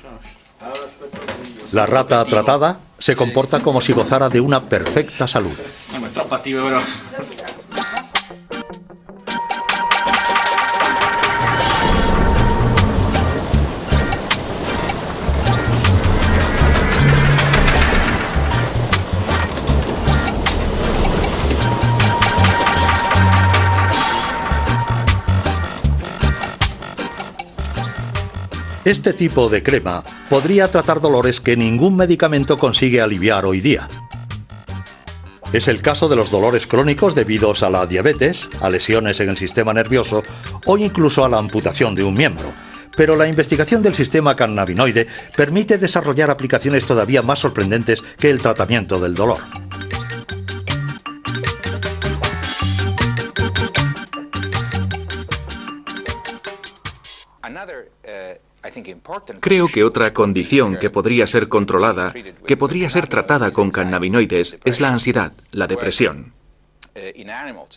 La rata tratada se comporta como si gozara de una perfecta salud. Este tipo de crema podría tratar dolores que ningún medicamento consigue aliviar hoy día. Es el caso de los dolores crónicos debidos a la diabetes, a lesiones en el sistema nervioso o incluso a la amputación de un miembro, pero la investigación del sistema cannabinoide permite desarrollar aplicaciones todavía más sorprendentes que el tratamiento del dolor. Creo que otra condición que podría ser controlada, que podría ser tratada con cannabinoides, es la ansiedad, la depresión.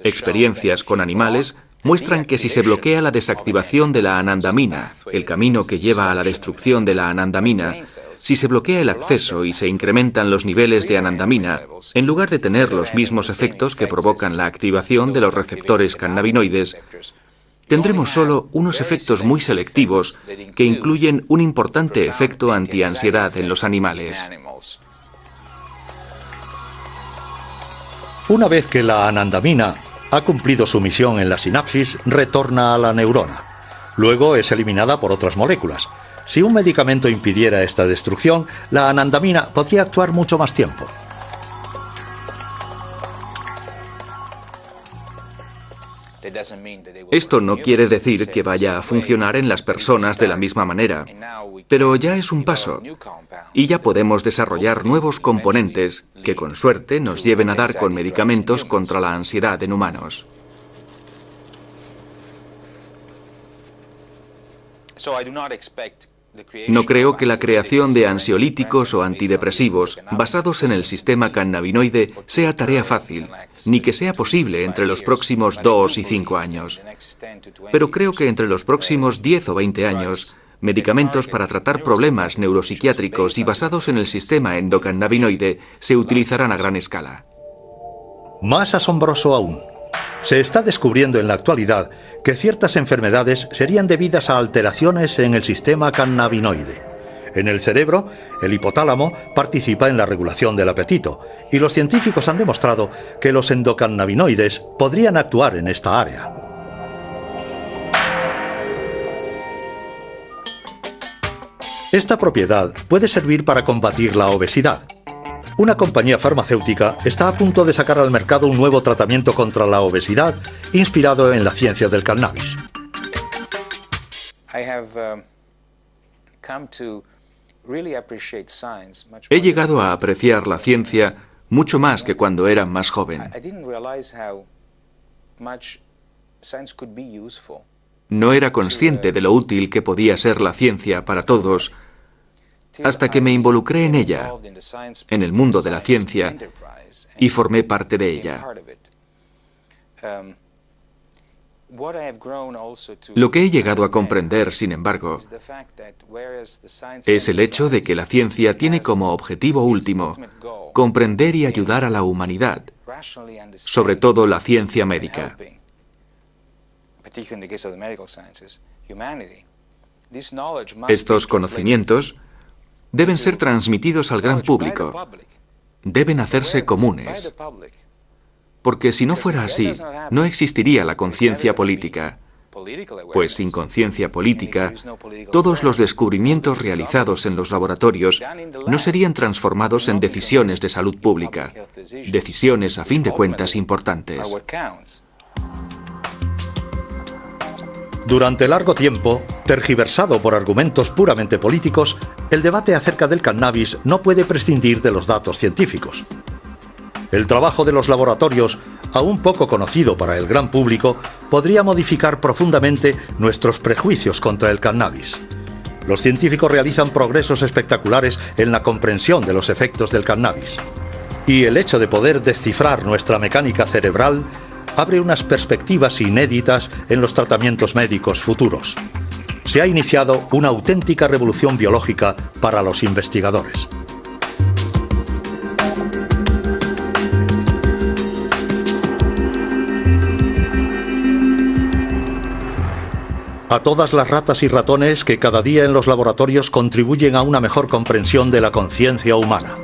Experiencias con animales muestran que si se bloquea la desactivación de la anandamina, el camino que lleva a la destrucción de la anandamina, si se bloquea el acceso y se incrementan los niveles de anandamina, en lugar de tener los mismos efectos que provocan la activación de los receptores cannabinoides, tendremos solo unos efectos muy selectivos que incluyen un importante efecto antiansiedad en los animales. Una vez que la anandamina ha cumplido su misión en la sinapsis, retorna a la neurona. Luego es eliminada por otras moléculas. Si un medicamento impidiera esta destrucción, la anandamina podría actuar mucho más tiempo. Esto no quiere decir que vaya a funcionar en las personas de la misma manera, pero ya es un paso, y ya podemos desarrollar nuevos componentes que con suerte nos lleven a dar con medicamentos contra la ansiedad en humanos. No creo que la creación de ansiolíticos o antidepresivos basados en el sistema cannabinoide sea tarea fácil, ni que sea posible entre los próximos 2 y 5 años. Pero creo que entre los próximos 10 o 20 años, medicamentos para tratar problemas neuropsiquiátricos y basados en el sistema endocannabinoide se utilizarán a gran escala. Más asombroso aún. Se está descubriendo en la actualidad que ciertas enfermedades serían debidas a alteraciones en el sistema cannabinoide. En el cerebro, el hipotálamo participa en la regulación del apetito, y los científicos han demostrado que los endocannabinoides podrían actuar en esta área. Esta propiedad puede servir para combatir la obesidad. Una compañía farmacéutica está a punto de sacar al mercado un nuevo tratamiento contra la obesidad inspirado en la ciencia del cannabis. He llegado a apreciar la ciencia mucho más que cuando era más joven. No era consciente de lo útil que podía ser la ciencia para todos, hasta que me involucré en ella, en el mundo de la ciencia, y formé parte de ella. Lo que he llegado a comprender, sin embargo, es el hecho de que la ciencia tiene como objetivo último comprender y ayudar a la humanidad, sobre todo la ciencia médica. Estos conocimientos deben ser transmitidos al gran público, deben hacerse comunes, porque si no fuera así, no existiría la conciencia política, pues sin conciencia política, todos los descubrimientos realizados en los laboratorios no serían transformados en decisiones de salud pública, decisiones a fin de cuentas importantes. Durante largo tiempo, tergiversado por argumentos puramente políticos, el debate acerca del cannabis no puede prescindir de los datos científicos. El trabajo de los laboratorios, aún poco conocido para el gran público, podría modificar profundamente nuestros prejuicios contra el cannabis. Los científicos realizan progresos espectaculares en la comprensión de los efectos del cannabis. Y el hecho de poder descifrar nuestra mecánica cerebral abre unas perspectivas inéditas en los tratamientos médicos futuros. Se ha iniciado una auténtica revolución biológica para los investigadores. A todas las ratas y ratones que cada día en los laboratorios contribuyen a una mejor comprensión de la conciencia humana.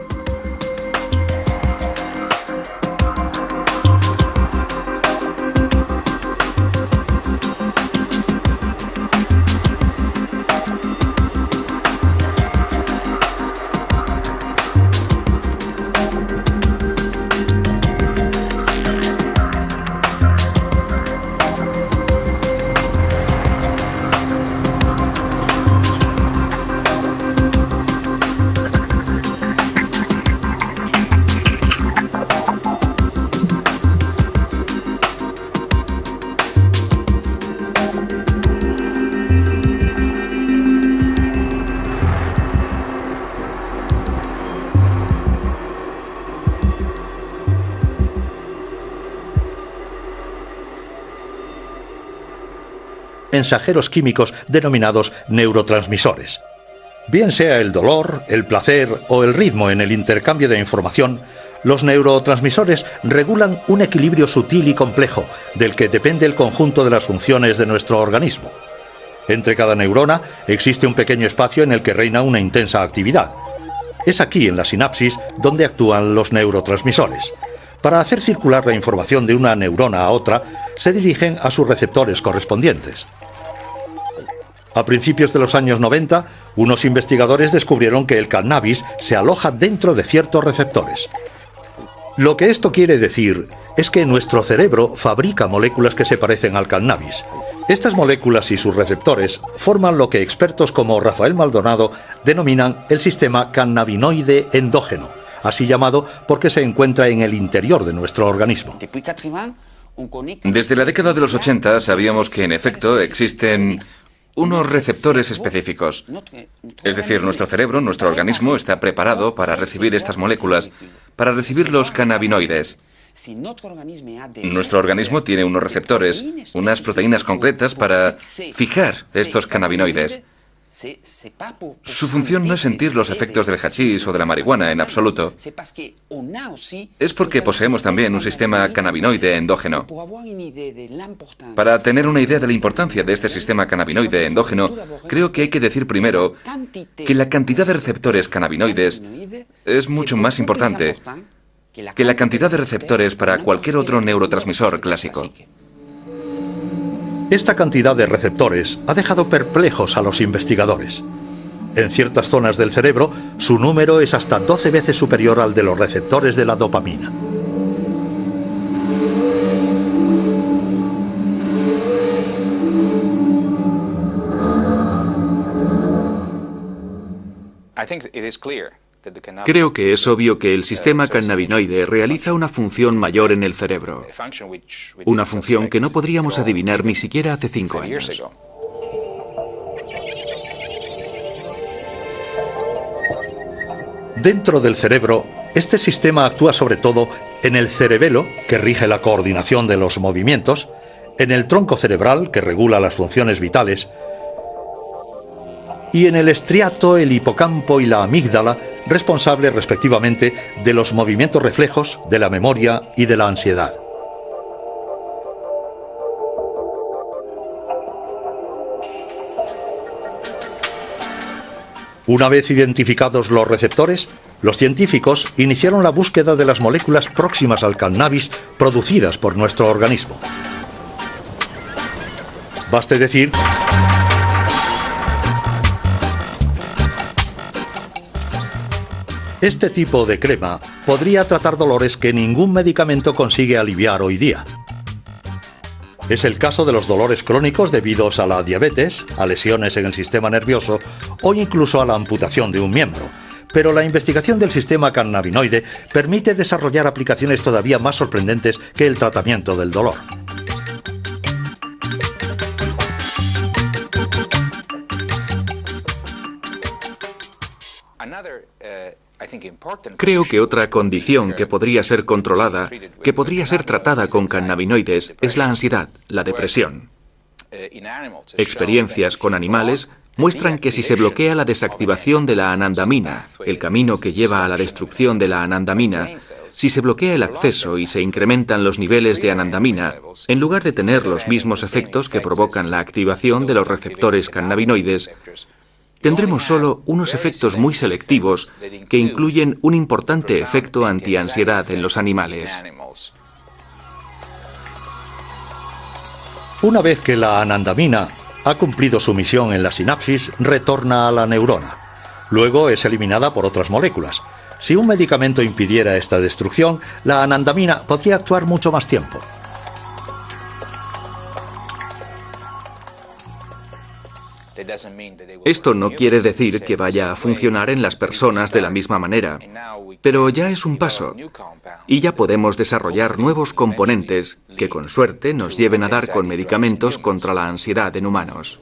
mensajeros químicos denominados neurotransmisores. Bien sea el dolor, el placer o el ritmo en el intercambio de información, los neurotransmisores regulan un equilibrio sutil y complejo del que depende el conjunto de las funciones de nuestro organismo. Entre cada neurona existe un pequeño espacio en el que reina una intensa actividad. Es aquí, en la sinapsis, donde actúan los neurotransmisores. Para hacer circular la información de una neurona a otra, se dirigen a sus receptores correspondientes. A principios de los años 90, unos investigadores descubrieron que el cannabis se aloja dentro de ciertos receptores. Lo que esto quiere decir es que nuestro cerebro fabrica moléculas que se parecen al cannabis. Estas moléculas y sus receptores forman lo que expertos como Rafael Maldonado denominan el sistema cannabinoide endógeno, así llamado porque se encuentra en el interior de nuestro organismo. Desde la década de los 80 sabíamos que en efecto existen unos receptores específicos. Es decir, nuestro cerebro, nuestro organismo, está preparado para recibir estas moléculas, para recibir los cannabinoides. Nuestro organismo tiene unos receptores, unas proteínas concretas para fijar estos cannabinoides. Su función no es sentir los efectos del hachís o de la marihuana en absoluto. Es porque poseemos también un sistema cannabinoide endógeno. Para tener una idea de la importancia de este sistema cannabinoide endógeno, creo que hay que decir primero que la cantidad de receptores cannabinoides es mucho más importante que la cantidad de receptores para cualquier otro neurotransmisor clásico. Esta cantidad de receptores ha dejado perplejos a los investigadores. En ciertas zonas del cerebro, su número es hasta 12 veces superior al de los receptores de la dopamina. Creo que es obvio que el sistema cannabinoide realiza una función mayor en el cerebro, una función que no podríamos adivinar ni siquiera hace 5 años. Dentro del cerebro, este sistema actúa sobre todo en el cerebelo, que rige la coordinación de los movimientos, en el tronco cerebral, que regula las funciones vitales, y en el estriato, el hipocampo y la amígdala, responsables respectivamente de los movimientos reflejos, de la memoria y de la ansiedad. Una vez identificados los receptores, los científicos iniciaron la búsqueda de las moléculas próximas al cannabis producidas por nuestro organismo. Baste decir este tipo de crema podría tratar dolores que ningún medicamento consigue aliviar hoy día. Es el caso de los dolores crónicos debidos a la diabetes, a lesiones en el sistema nervioso o incluso a la amputación de un miembro. Pero la investigación del sistema cannabinoide permite desarrollar aplicaciones todavía más sorprendentes que el tratamiento del dolor. Creo que otra condición que podría ser controlada, que podría ser tratada con cannabinoides, es la ansiedad, la depresión. Experiencias con animales muestran que si se bloquea la desactivación de la anandamina, el camino que lleva a la destrucción de la anandamina, si se bloquea el acceso y se incrementan los niveles de anandamina, en lugar de tener los mismos efectos que provocan la activación de los receptores cannabinoides, tendremos solo unos efectos muy selectivos que incluyen un importante efecto antiansiedad en los animales. Una vez que la anandamina ha cumplido su misión en la sinapsis, retorna a la neurona. Luego es eliminada por otras moléculas. Si un medicamento impidiera esta destrucción, la anandamina podría actuar mucho más tiempo. Esto no quiere decir que vaya a funcionar en las personas de la misma manera, pero ya es un paso, y ya podemos desarrollar nuevos componentes que con suerte nos lleven a dar con medicamentos contra la ansiedad en humanos.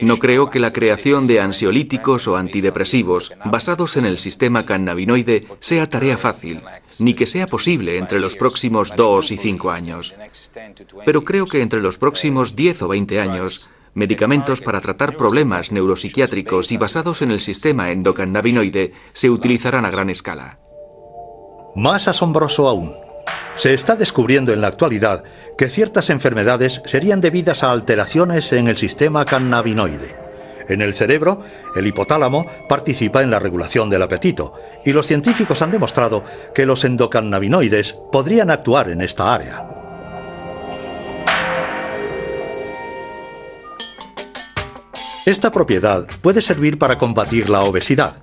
No creo que la creación de ansiolíticos o antidepresivos basados en el sistema cannabinoide sea tarea fácil, ni que sea posible entre los próximos 2 y 5 años. Pero creo que entre los próximos 10 o 20 años, medicamentos para tratar problemas neuropsiquiátricos y basados en el sistema endocannabinoide se utilizarán a gran escala. Más asombroso aún, se está descubriendo en la actualidad que ciertas enfermedades serían debidas a alteraciones en el sistema cannabinoide. En el cerebro, el hipotálamo participa en la regulación del apetito, y los científicos han demostrado que los endocannabinoides podrían actuar en esta área. Esta propiedad puede servir para combatir la obesidad.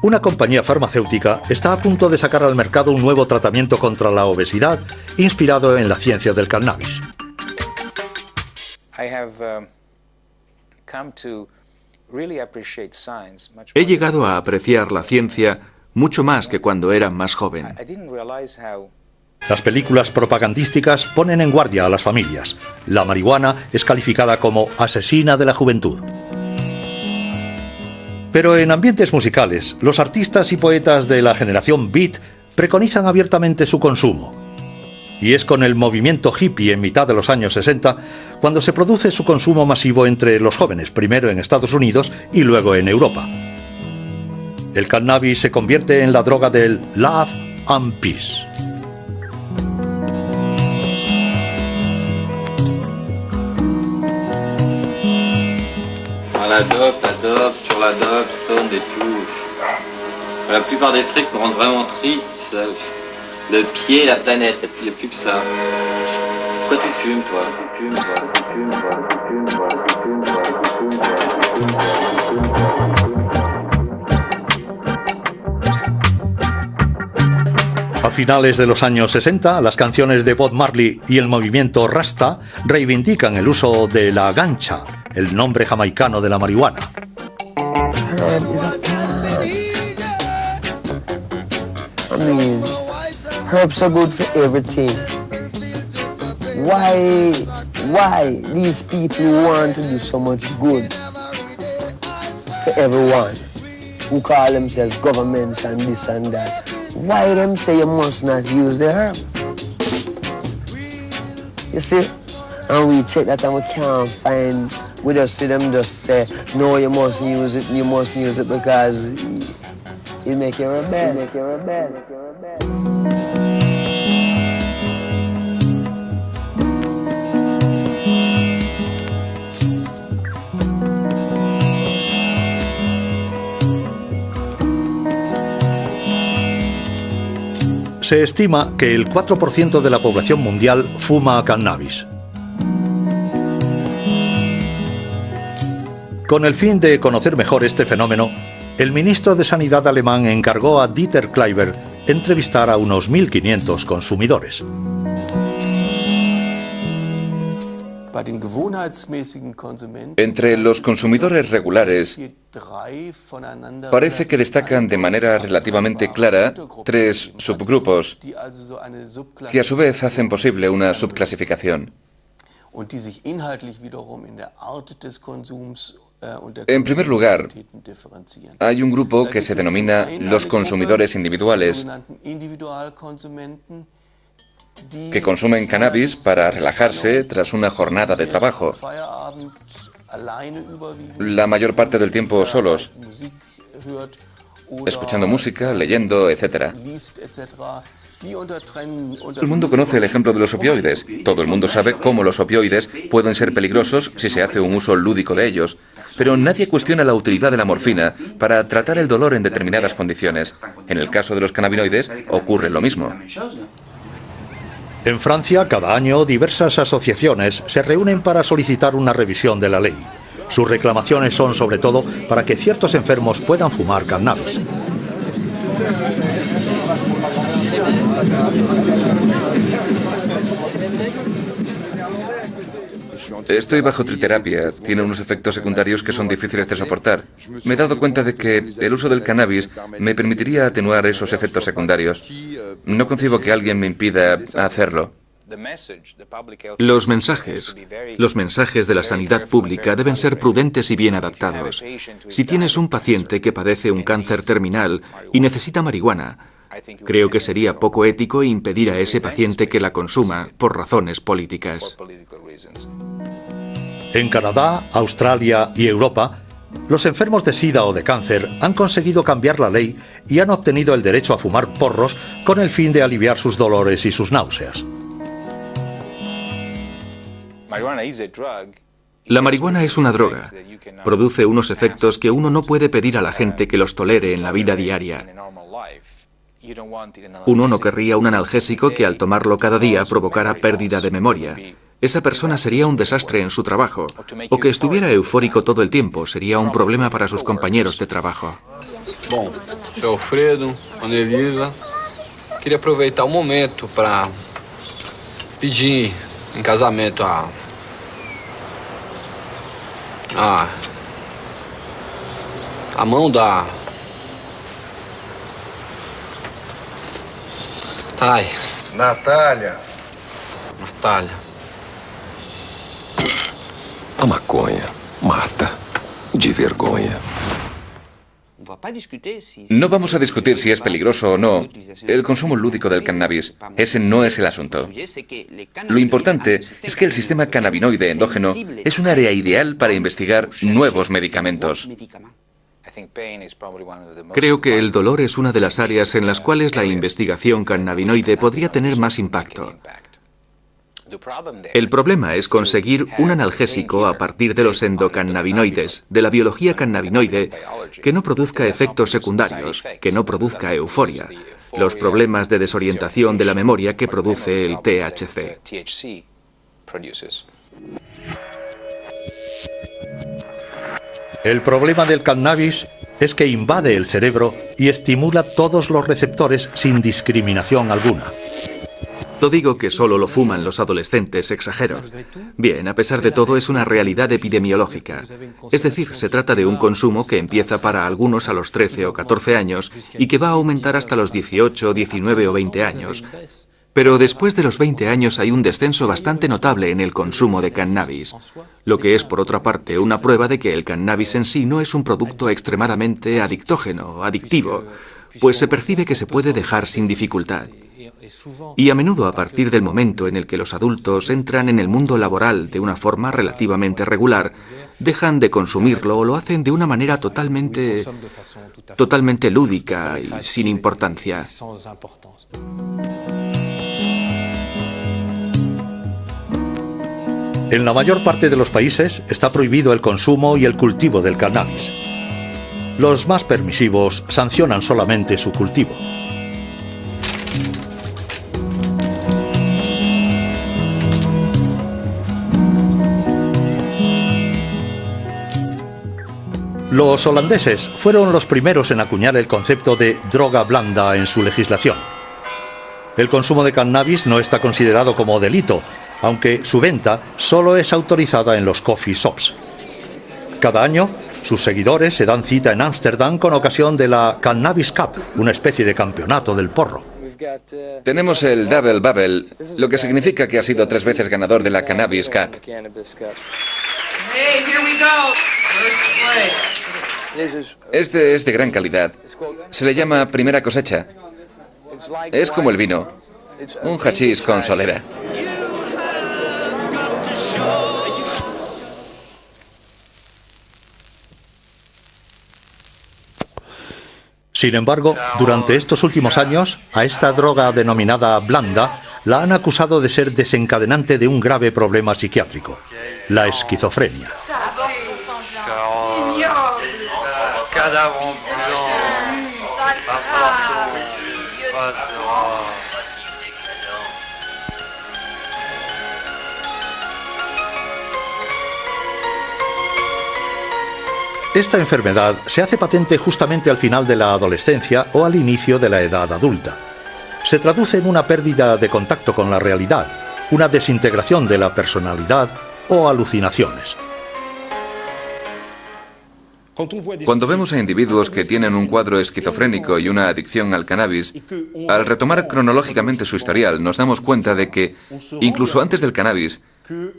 Una compañía farmacéutica está a punto de sacar al mercado un nuevo tratamiento contra la obesidad inspirado en la ciencia del cannabis. He llegado a apreciar la ciencia mucho más que cuando era más joven. Las películas propagandísticas ponen en guardia a las familias. La marihuana es calificada como asesina de la juventud. Pero en ambientes musicales, los artistas y poetas de la generación Beat preconizan abiertamente su consumo. Y es con el movimiento hippie en mitad de los años 60 cuando se produce su consumo masivo entre los jóvenes, primero en Estados Unidos y luego en Europa. El cannabis se convierte en la droga del love and peace. La dope, sur la dope, stone des touches. La plupart des trucs me rendent vraiment triste, ça. Le pied, la planète, et puis il n'y a plus que ça. Pourquoi tu fumes, toi? Tu fumes, toi, tu fumes, toi, tu fumes, toi, tu fumes, toi, tu fumes, A finales de los años 60, las canciones de Bob Marley y el movimiento Rasta reivindican el uso de la gancha, el nombre jamaicano de la marihuana. Herb is a plant. I mean, herbs are good for everything. Why these people want to do so much good for everyone who call themselves governments and this and that? Why them say you must not use the herb? You see? And we check that and we can't find, we just see them just say, no, you must use it because it make you rebel, make you rebel, make you rebel. Se estima que el 4% de la población mundial fuma cannabis. Con el fin de conocer mejor este fenómeno, el ministro de Sanidad alemán encargó a Dieter Kleiber entrevistar a unos 1.500 consumidores. Entre los consumidores regulares, parece que destacan de manera relativamente clara 3 subgrupos, que a su vez hacen posible una subclasificación. En primer lugar, hay un grupo que se denomina los consumidores individuales, que consumen cannabis para relajarse tras una jornada de trabajo, la mayor parte del tiempo solos, escuchando música, leyendo, etc. Todo el mundo conoce el ejemplo de los opioides. Todo el mundo sabe cómo los opioides pueden ser peligrosos si se hace un uso lúdico de ellos, pero nadie cuestiona la utilidad de la morfina para tratar el dolor en determinadas condiciones. En el caso de los cannabinoides ocurre lo mismo. En Francia, cada año, diversas asociaciones se reúnen para solicitar una revisión de la ley. Sus reclamaciones son sobre todo para que ciertos enfermos puedan fumar cannabis. Estoy bajo triterapia. Tiene unos efectos secundarios que son difíciles de soportar. Me he dado cuenta de que el uso del cannabis me permitiría atenuar esos efectos secundarios. No concibo que alguien me impida hacerlo. Los mensajes de la sanidad pública deben ser prudentes y bien adaptados. Si tienes un paciente que padece un cáncer terminal y necesita marihuana, creo que sería poco ético impedir a ese paciente que la consuma por razones políticas. En Canadá, Australia y Europa, los enfermos de SIDA o de cáncer han conseguido cambiar la ley y han obtenido el derecho a fumar porros con el fin de aliviar sus dolores y sus náuseas. La marihuana es una droga. Produce unos efectos que uno no puede pedir a la gente que los tolere en la vida diaria. Uno no querría un analgésico que al tomarlo cada día provocara pérdida de memoria. Esa persona sería un desastre en su trabajo. O que estuviera eufórico todo el tiempo sería un problema para sus compañeros de trabajo. Bom, seu Alfredo, Ana Elisa, queria aproveitar o momento para pedir em casamento a mão da... Ai. Natália. A maconha mata de vergonha. No vamos a discutir si es peligroso o no el consumo lúdico del cannabis. Ese no es el asunto. Lo importante es que el sistema cannabinoide endógeno es un área ideal para investigar nuevos medicamentos. Creo que el dolor es una de las áreas en las cuales la investigación cannabinoide podría tener más impacto. El problema es conseguir un analgésico a partir de los endocannabinoides, de la biología cannabinoide, que no produzca efectos secundarios, que no produzca euforia, los problemas de desorientación de la memoria que produce el THC. El problema del cannabis es que invade el cerebro y estimula todos los receptores sin discriminación alguna. No digo que solo lo fuman los adolescentes, exagero. Bien, a pesar de todo es una realidad epidemiológica. Es decir, se trata de un consumo que empieza para algunos a los 13 o 14 años y que va a aumentar hasta los 18, 19 o 20 años. Pero después de los 20 años hay un descenso bastante notable en el consumo de cannabis, lo que es, por otra parte, una prueba de que el cannabis en sí no es un producto extremadamente adictivo, pues se percibe que se puede dejar sin dificultad. Y a menudo a partir del momento en el que los adultos entran en el mundo laboral de una forma relativamente regular, dejan de consumirlo o lo hacen de una manera totalmente lúdica y sin importancia. En la mayor parte de los países está prohibido el consumo y el cultivo del cannabis. Los más permisivos sancionan solamente su cultivo. Los holandeses fueron los primeros en acuñar el concepto de droga blanda en su legislación. El consumo de cannabis no está considerado como delito, aunque su venta solo es autorizada en los coffee shops. Cada año, sus seguidores se dan cita en Ámsterdam con ocasión de la Cannabis Cup, una especie de campeonato del porro. Tenemos el Double Bubble, lo que significa que ha sido 3 veces ganador de la Cannabis Cup. Este es de gran calidad. Se le llama primera cosecha. Es como el vino, un hachís con solera. Sin embargo, durante estos últimos años, a esta droga denominada blanda la han acusado de ser desencadenante de un grave problema psiquiátrico, la esquizofrenia. Esta enfermedad se hace patente justamente al final de la adolescencia o al inicio de la edad adulta. Se traduce en una pérdida de contacto con la realidad, una desintegración de la personalidad o alucinaciones. Cuando vemos a individuos que tienen un cuadro esquizofrénico y una adicción al cannabis, al retomar cronológicamente su historial, nos damos cuenta de que, incluso antes del cannabis,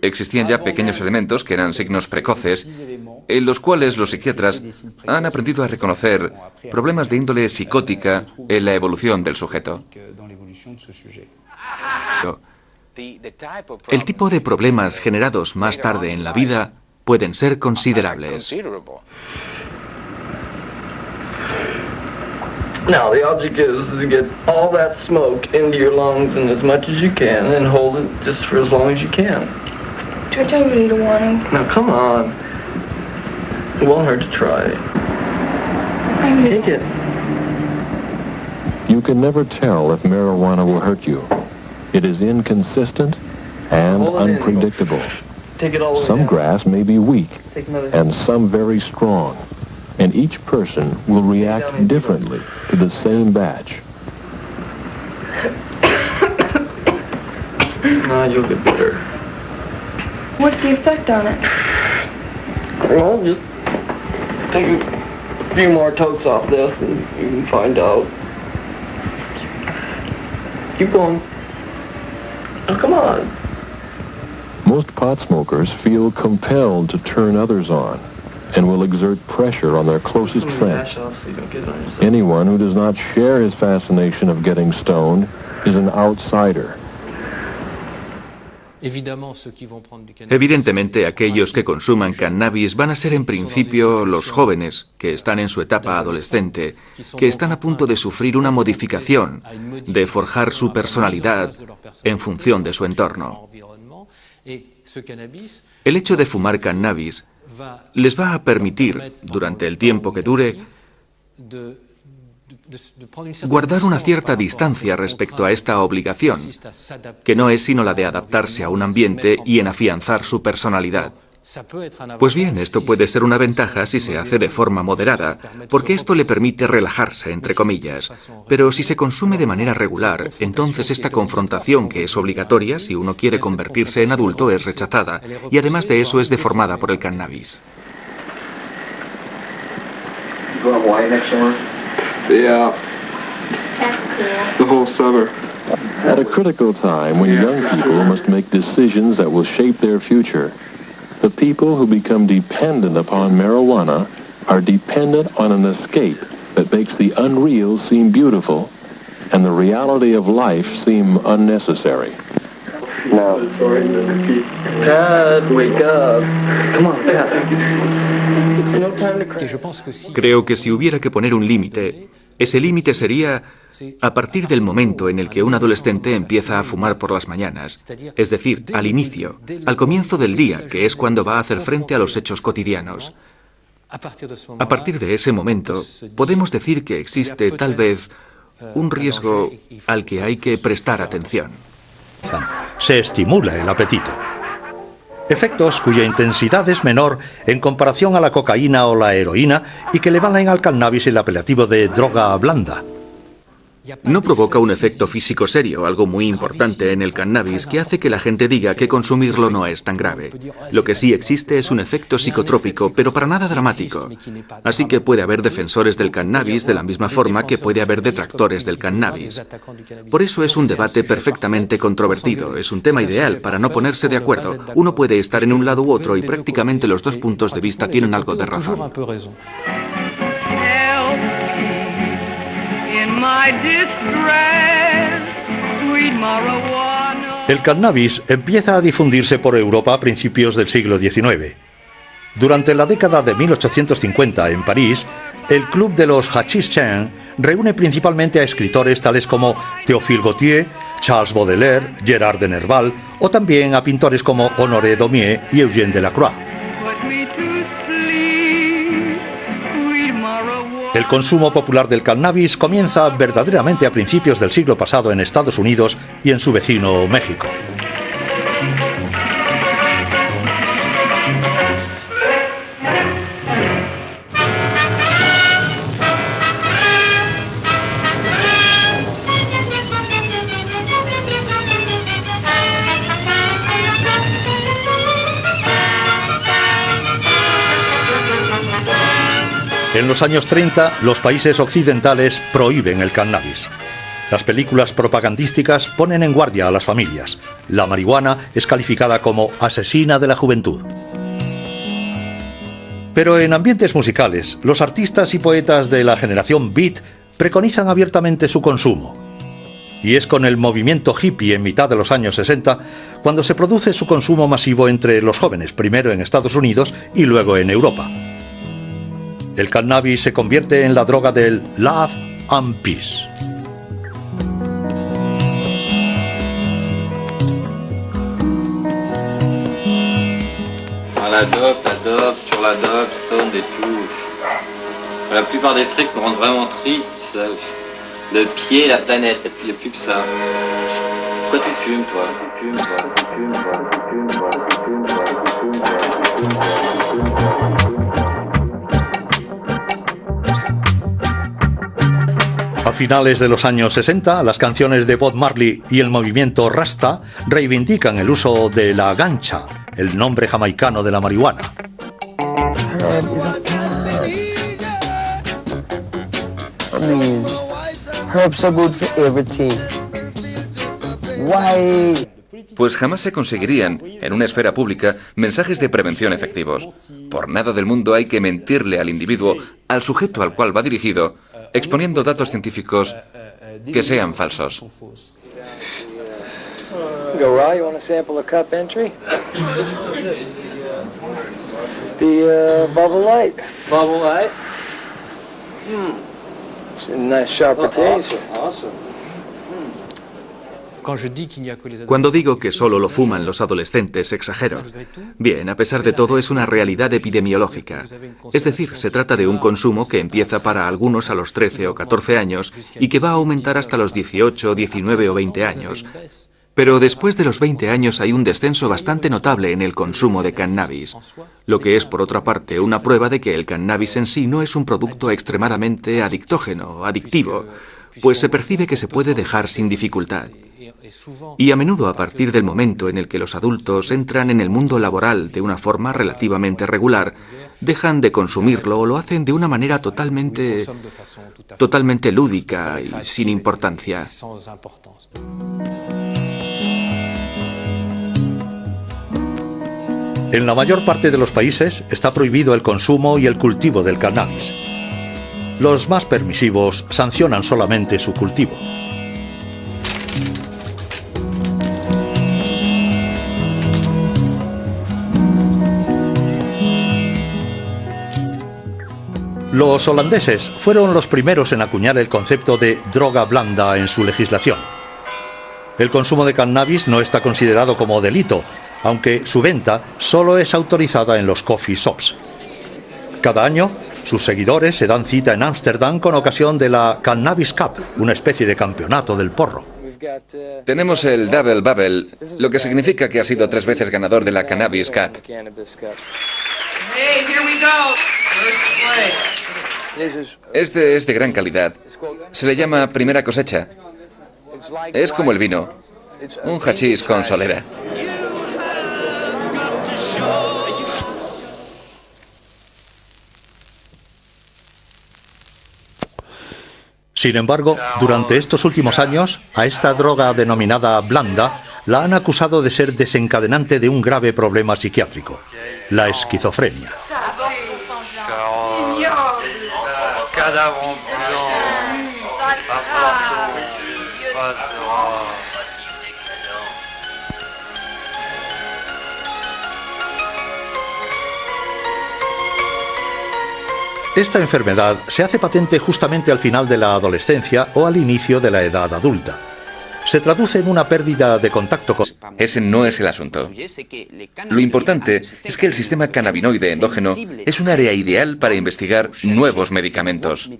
existían ya pequeños elementos que eran signos precoces, en los cuales los psiquiatras han aprendido a reconocer problemas de índole psicótica en la evolución del sujeto. El tipo de problemas generados más tarde en la vida pueden ser considerables. Now, the object is to get all that smoke into your lungs and as much as you can and hold it just for as long as you can. George, I really don't want to. Now, come on. It won't hurt to try. Take it. You can never tell if marijuana will hurt you. It is inconsistent and unpredictable. Take it all the way Some down. grass may be weak Take another and some very strong, and each person will react differently to the same batch. No, you'll get better. What's the effect on it? Well, just take a few more totes off this and you can find out. Keep going. Oh, come on. Most pot smokers feel compelled to turn others on and will exert pressure on their closest friends. Anyone who does not share his fascination of getting stoned is an outsider. Evidentemente, aquellos que consuman cannabis van a ser en principio los jóvenes, que están en su etapa adolescente, que están a punto de sufrir una modificación, de forjar su personalidad en función de su entorno. El hecho de fumar cannabis les va a permitir, durante el tiempo que dure, guardar una cierta distancia respecto a esta obligación, que no es sino la de adaptarse a un ambiente y en afianzar su personalidad. Pues bien, esto puede ser una ventaja si se hace de forma moderada, porque esto le permite relajarse, entre comillas. Pero si se consume de manera regular, entonces esta confrontación, que es obligatoria si uno quiere convertirse en adulto, es rechazada, y además de eso es deformada por el cannabis. Yeah. The whole summer. At a critical time when young people must make decisions that will shape their future, the people who become dependent upon marijuana are dependent on an escape that makes the unreal seem beautiful and the reality of life seem unnecessary. Now, Pat, wake up. Come on, Pat. No time to cry. Creo que si hubiera que poner un límite, ese límite sería a partir del momento en el que un adolescente empieza a fumar por las mañanas, es decir, al inicio, al comienzo del día, que es cuando va a hacer frente a los hechos cotidianos. A partir de ese momento, podemos decir que existe tal vez un riesgo al que hay que prestar atención. Se estimula el apetito. Efectos cuya intensidad es menor en comparación a la cocaína o la heroína y que le valen al cannabis el apelativo de droga blanda. No provoca un efecto físico serio, algo muy importante en el cannabis que hace que la gente diga que consumirlo no es tan grave. Lo que sí existe es un efecto psicotrópico, pero para nada dramático. Así que puede haber defensores del cannabis de la misma forma que puede haber detractores del cannabis. Por eso es un debate perfectamente controvertido, es un tema ideal para no ponerse de acuerdo. Uno puede estar en un lado u otro y prácticamente los dos puntos de vista tienen algo de razón. El cannabis empieza a difundirse por Europa a principios del siglo XIX. Durante la década de 1850 en París, el Club de los Hachís-Chen reúne principalmente a escritores tales como Théophile Gautier, Charles Baudelaire, Gérard de Nerval o también a pintores como Honoré Daumier y Eugène Delacroix. El consumo popular del cannabis comienza verdaderamente a principios del siglo pasado en Estados Unidos y en su vecino México. En los años 30, los países occidentales prohíben el cannabis. Las películas propagandísticas ponen en guardia a las familias. La marihuana es calificada como asesina de la juventud. Pero en ambientes musicales, los artistas y poetas de la generación Beat preconizan abiertamente su consumo. Y es con el movimiento hippie en mitad de los años 60 cuando se produce su consumo masivo entre los jóvenes, primero en Estados Unidos y luego en Europa. El cannabis se convierte en la droga del love and peace. La dope, sur la dope, stone et tout. La plupart des trucs me rendent vraiment triste, ça. Le pied, la planète, et puis il n'y a plus que ça. Pourquoi tu fumes, toi? Tu fumes, toi, tu fumes, toi, tu fumes, toi, tu fumes, toi, tu fumes, toi, tu fumes, toi. A finales de los años 60, las canciones de Bob Marley y el movimiento Rasta reivindican el uso de la gancha, el nombre jamaicano de la marihuana. Herbs are good for everything. Why? Pues jamás se conseguirían, en una esfera pública, mensajes de prevención efectivos. Por nada del mundo hay que mentirle al individuo, al sujeto al cual va dirigido, exponiendo datos científicos que sean falsos. Garai, you want to sample a cup entry? The bubble light. Bubble light? It's a nice sharper taste. Awesome. Cuando digo que solo lo fuman los adolescentes, exagero. Bien, a pesar de todo, es una realidad epidemiológica. Es decir, se trata de un consumo que empieza para algunos a los 13 o 14 años y que va a aumentar hasta los 18, 19 o 20 años. Pero después de los 20 años hay un descenso bastante notable en el consumo de cannabis, lo que es, por otra parte, una prueba de que el cannabis en sí no es un producto extremadamente adictógeno, adictivo, pues se percibe que se puede dejar sin dificultad. Y a menudo, a partir del momento en el que los adultos entran en el mundo laboral de una forma relativamente regular, dejan de consumirlo o lo hacen de una manera totalmente lúdica y sin importancia. En la mayor parte de los países está prohibido el consumo y el cultivo del cannabis. Los más permisivos sancionan solamente su cultivo. Los holandeses fueron los primeros en acuñar el concepto de droga blanda en su legislación. El consumo de cannabis no está considerado como delito, aunque su venta solo es autorizada en los coffee shops. Cada año, sus seguidores se dan cita en Ámsterdam con ocasión de la Cannabis Cup, una especie de campeonato del porro. Tenemos el Double Bubble, lo que significa que ha sido 3 veces ganador de la Cannabis Cup. Este es de gran calidad. Se le llama primera cosecha. Es como el vino, un hachís con solera. Sin embargo, durante estos últimos años, a esta droga denominada blanda la han acusado de ser desencadenante de un grave problema psiquiátrico, la esquizofrenia. Esta enfermedad se hace patente justamente al final de la adolescencia o al inicio de la edad adulta. Se traduce en una pérdida de contacto con... Ese no es el asunto. Lo importante es que el sistema cannabinoide endógeno es un área ideal para investigar nuevos medicamentos.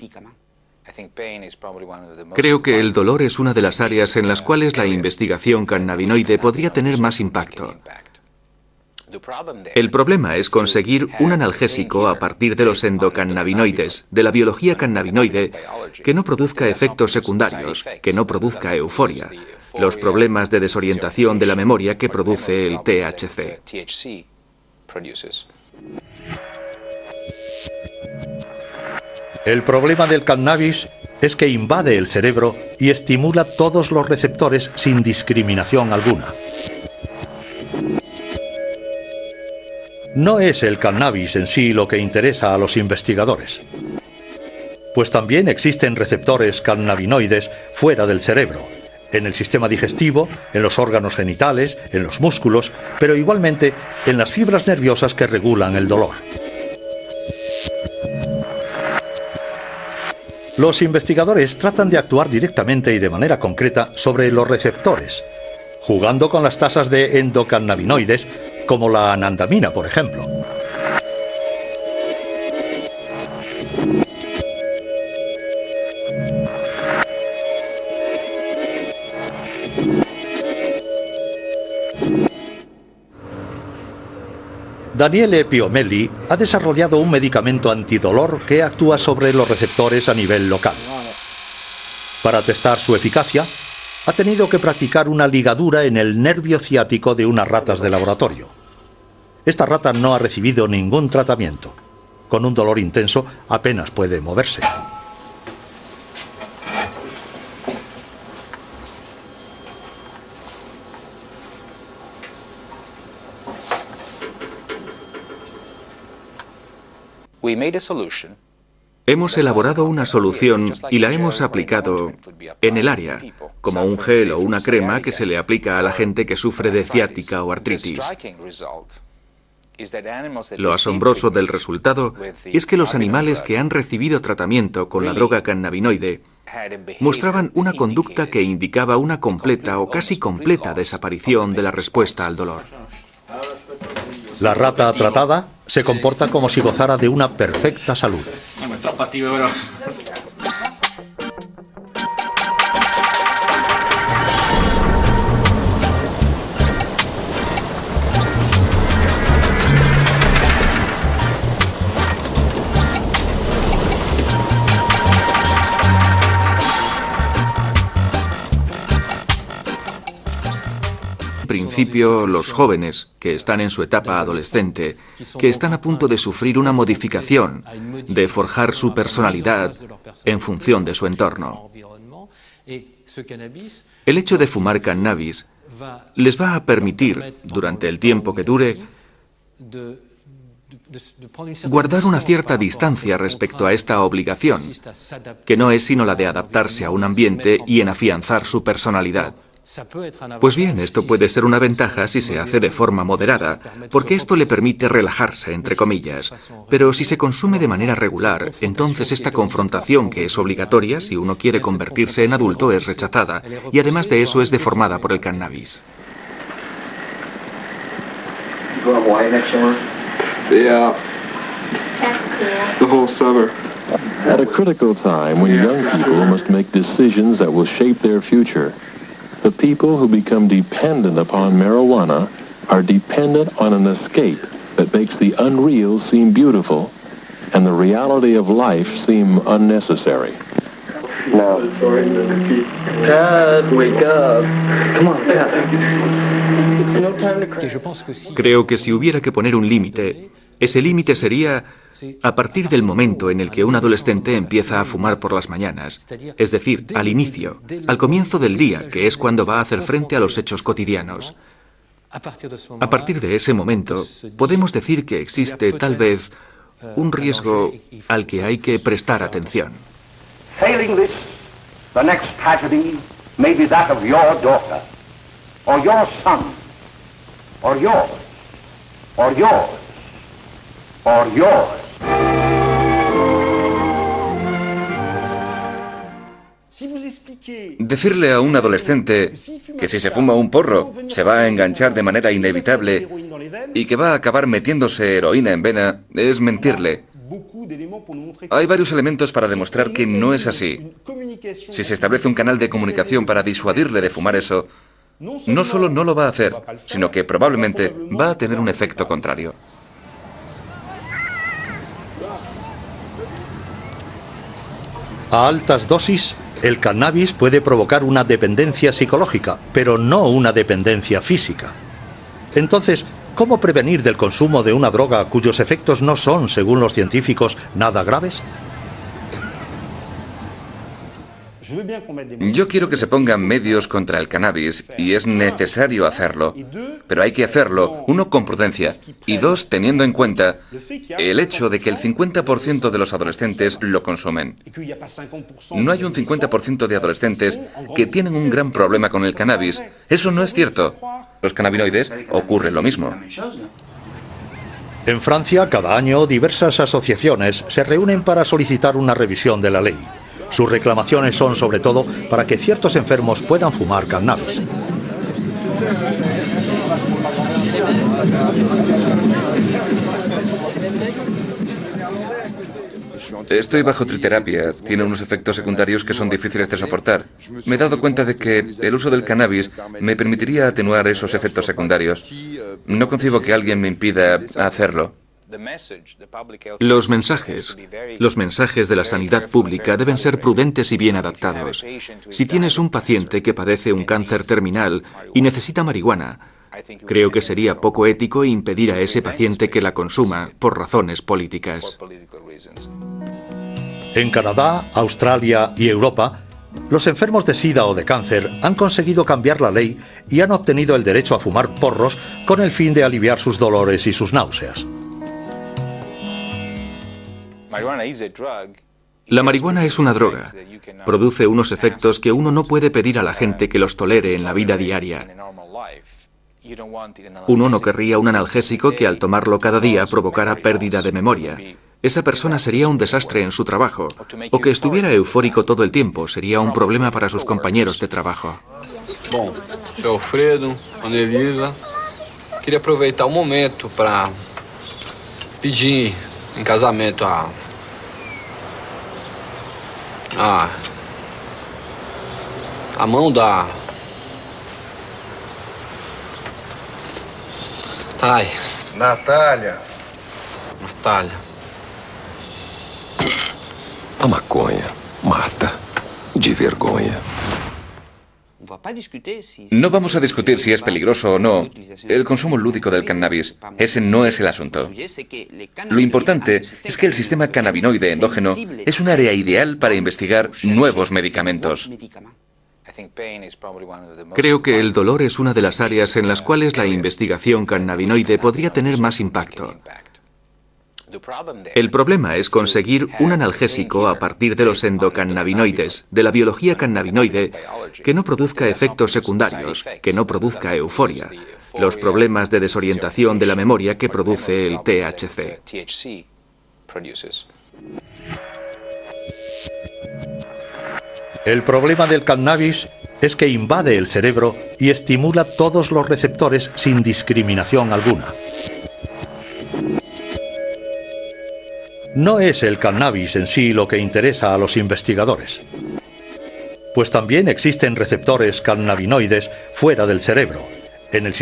Creo que el dolor es una de las áreas en las cuales la investigación cannabinoide podría tener más impacto. El problema es conseguir un analgésico a partir de los endocannabinoides, de la biología cannabinoide, que no produzca efectos secundarios, que no produzca euforia, los problemas de desorientación de la memoria que produce el THC. El problema del cannabis es que invade el cerebro y estimula todos los receptores sin discriminación alguna. No es el cannabis en sí lo que interesa a los investigadores, pues también existen receptores cannabinoides fuera del cerebro, en el sistema digestivo, en los órganos genitales, en los músculos, pero igualmente en las fibras nerviosas que regulan el dolor. Los investigadores tratan de actuar directamente y de manera concreta sobre los receptores, jugando con las tasas de endocannabinoides, como la anandamina, por ejemplo. Daniele Piomelli ha desarrollado un medicamento antidolor que actúa sobre los receptores a nivel local. Para testar su eficacia, ha tenido que practicar una ligadura en el nervio ciático de unas ratas de laboratorio. Esta rata no ha recibido ningún tratamiento. Con un dolor intenso, apenas puede moverse. Hemos elaborado una solución y la hemos aplicado en el área, como un gel o una crema que se le aplica a la gente que sufre de ciática o artritis. Lo asombroso del resultado es que los animales que han recibido tratamiento con la droga cannabinoide mostraban una conducta que indicaba una completa o casi completa desaparición de la respuesta al dolor. La rata tratada se comporta como si gozara de una perfecta salud. En principio, los jóvenes, que están en su etapa adolescente, que están a punto de sufrir una modificación, de forjar su personalidad en función de su entorno. El hecho de fumar cannabis les va a permitir, durante el tiempo que dure, guardar una cierta distancia respecto a esta obligación, que no es sino la de adaptarse a un ambiente y en afianzar su personalidad. Pues bien, esto puede ser una ventaja si se hace de forma moderada, porque esto le permite relajarse, entre comillas. Pero si se consume de manera regular, entonces esta confrontación, que es obligatoria si uno quiere convertirse en adulto, es rechazada, y además de eso es deformada por el cannabis. At a critical time when young people must make decisions that will shape their future, the people who become dependent upon marijuana are dependent on an escape that makes the unreal seem beautiful and the reality of life seem unnecessary. Now, Pat, wake up. Come on, Pat. No time to cry. Creo que si hubiera que poner un límite, ese límite sería a partir del momento en el que un adolescente empieza a fumar por las mañanas, es decir, al inicio, al comienzo del día, que es cuando va a hacer frente a los hechos cotidianos. A partir de ese momento, podemos decir que existe tal vez un riesgo al que hay que prestar atención. Failing this, the next tragedy may be that of your daughter, or your son, or yours, or yours, or yours. Decirle a un adolescente que si se fuma un porro se va a enganchar de manera inevitable y que va a acabar metiéndose heroína en vena es mentirle. Hay varios elementos para demostrar que no es así. Si se establece un canal de comunicación para disuadirle de fumar eso, no solo no lo va a hacer, sino que probablemente va a tener un efecto contrario. A altas dosis, el cannabis puede provocar una dependencia psicológica, pero no una dependencia física. Entonces, ¿cómo prevenir del consumo de una droga cuyos efectos no son, según los científicos, nada graves? Yo quiero que se pongan medios contra el cannabis y es necesario hacerlo, pero hay que hacerlo, uno, con prudencia y dos, teniendo en cuenta el hecho de que el 50% de los adolescentes lo consumen. No hay un 50% de adolescentes que tienen un gran problema con el cannabis. Eso no es cierto. Los cannabinoides ocurre lo mismo. En Francia, cada año, diversas asociaciones se reúnen para solicitar una revisión de la ley. Sus reclamaciones son sobre todo para que ciertos enfermos puedan fumar cannabis. Estoy bajo triterapia. Tiene unos efectos secundarios que son difíciles de soportar. Me he dado cuenta de que el uso del cannabis me permitiría atenuar esos efectos secundarios. No concibo que alguien me impida hacerlo. Los mensajes de la sanidad pública deben ser prudentes y bien adaptados. Si tienes un paciente que padece un cáncer terminal y necesita marihuana, creo que sería poco ético impedir a ese paciente que la consuma por razones políticas. En Canadá, Australia y Europa, los enfermos de SIDA o de cáncer han conseguido cambiar la ley y han obtenido el derecho a fumar porros con el fin de aliviar sus dolores y sus náuseas. La marihuana es una droga. Produce unos efectos que uno no puede pedir a la gente que los tolere en la vida diaria. Uno no querría un analgésico que al tomarlo cada día provocara pérdida de memoria. Esa persona sería un desastre en su trabajo. O que estuviera eufórico todo el tiempo sería un problema para sus compañeros de trabajo. Bom, seu Alfredo, Ana Elisa, queria aproveitar o momento para pedir em casamento a mão da... Ai. Natália. A maconha mata de vergonha. No vamos a discutir si es peligroso o no el consumo lúdico del cannabis. Ese no es el asunto. Lo importante es que el sistema cannabinoide endógeno es un área ideal para investigar nuevos medicamentos. Creo que el dolor es una de las áreas en las cuales la investigación cannabinoide podría tener más impacto. El problema es conseguir un analgésico a partir de los endocannabinoides, de la biología cannabinoide, que no produzca efectos secundarios, que no produzca euforia, los problemas de desorientación de la memoria que produce el THC. El problema del cannabis es que invade el cerebro y estimula todos los receptores sin discriminación alguna. No es el cannabis en sí lo que interesa a los investigadores, pues también existen receptores cannabinoides fuera del cerebro, en el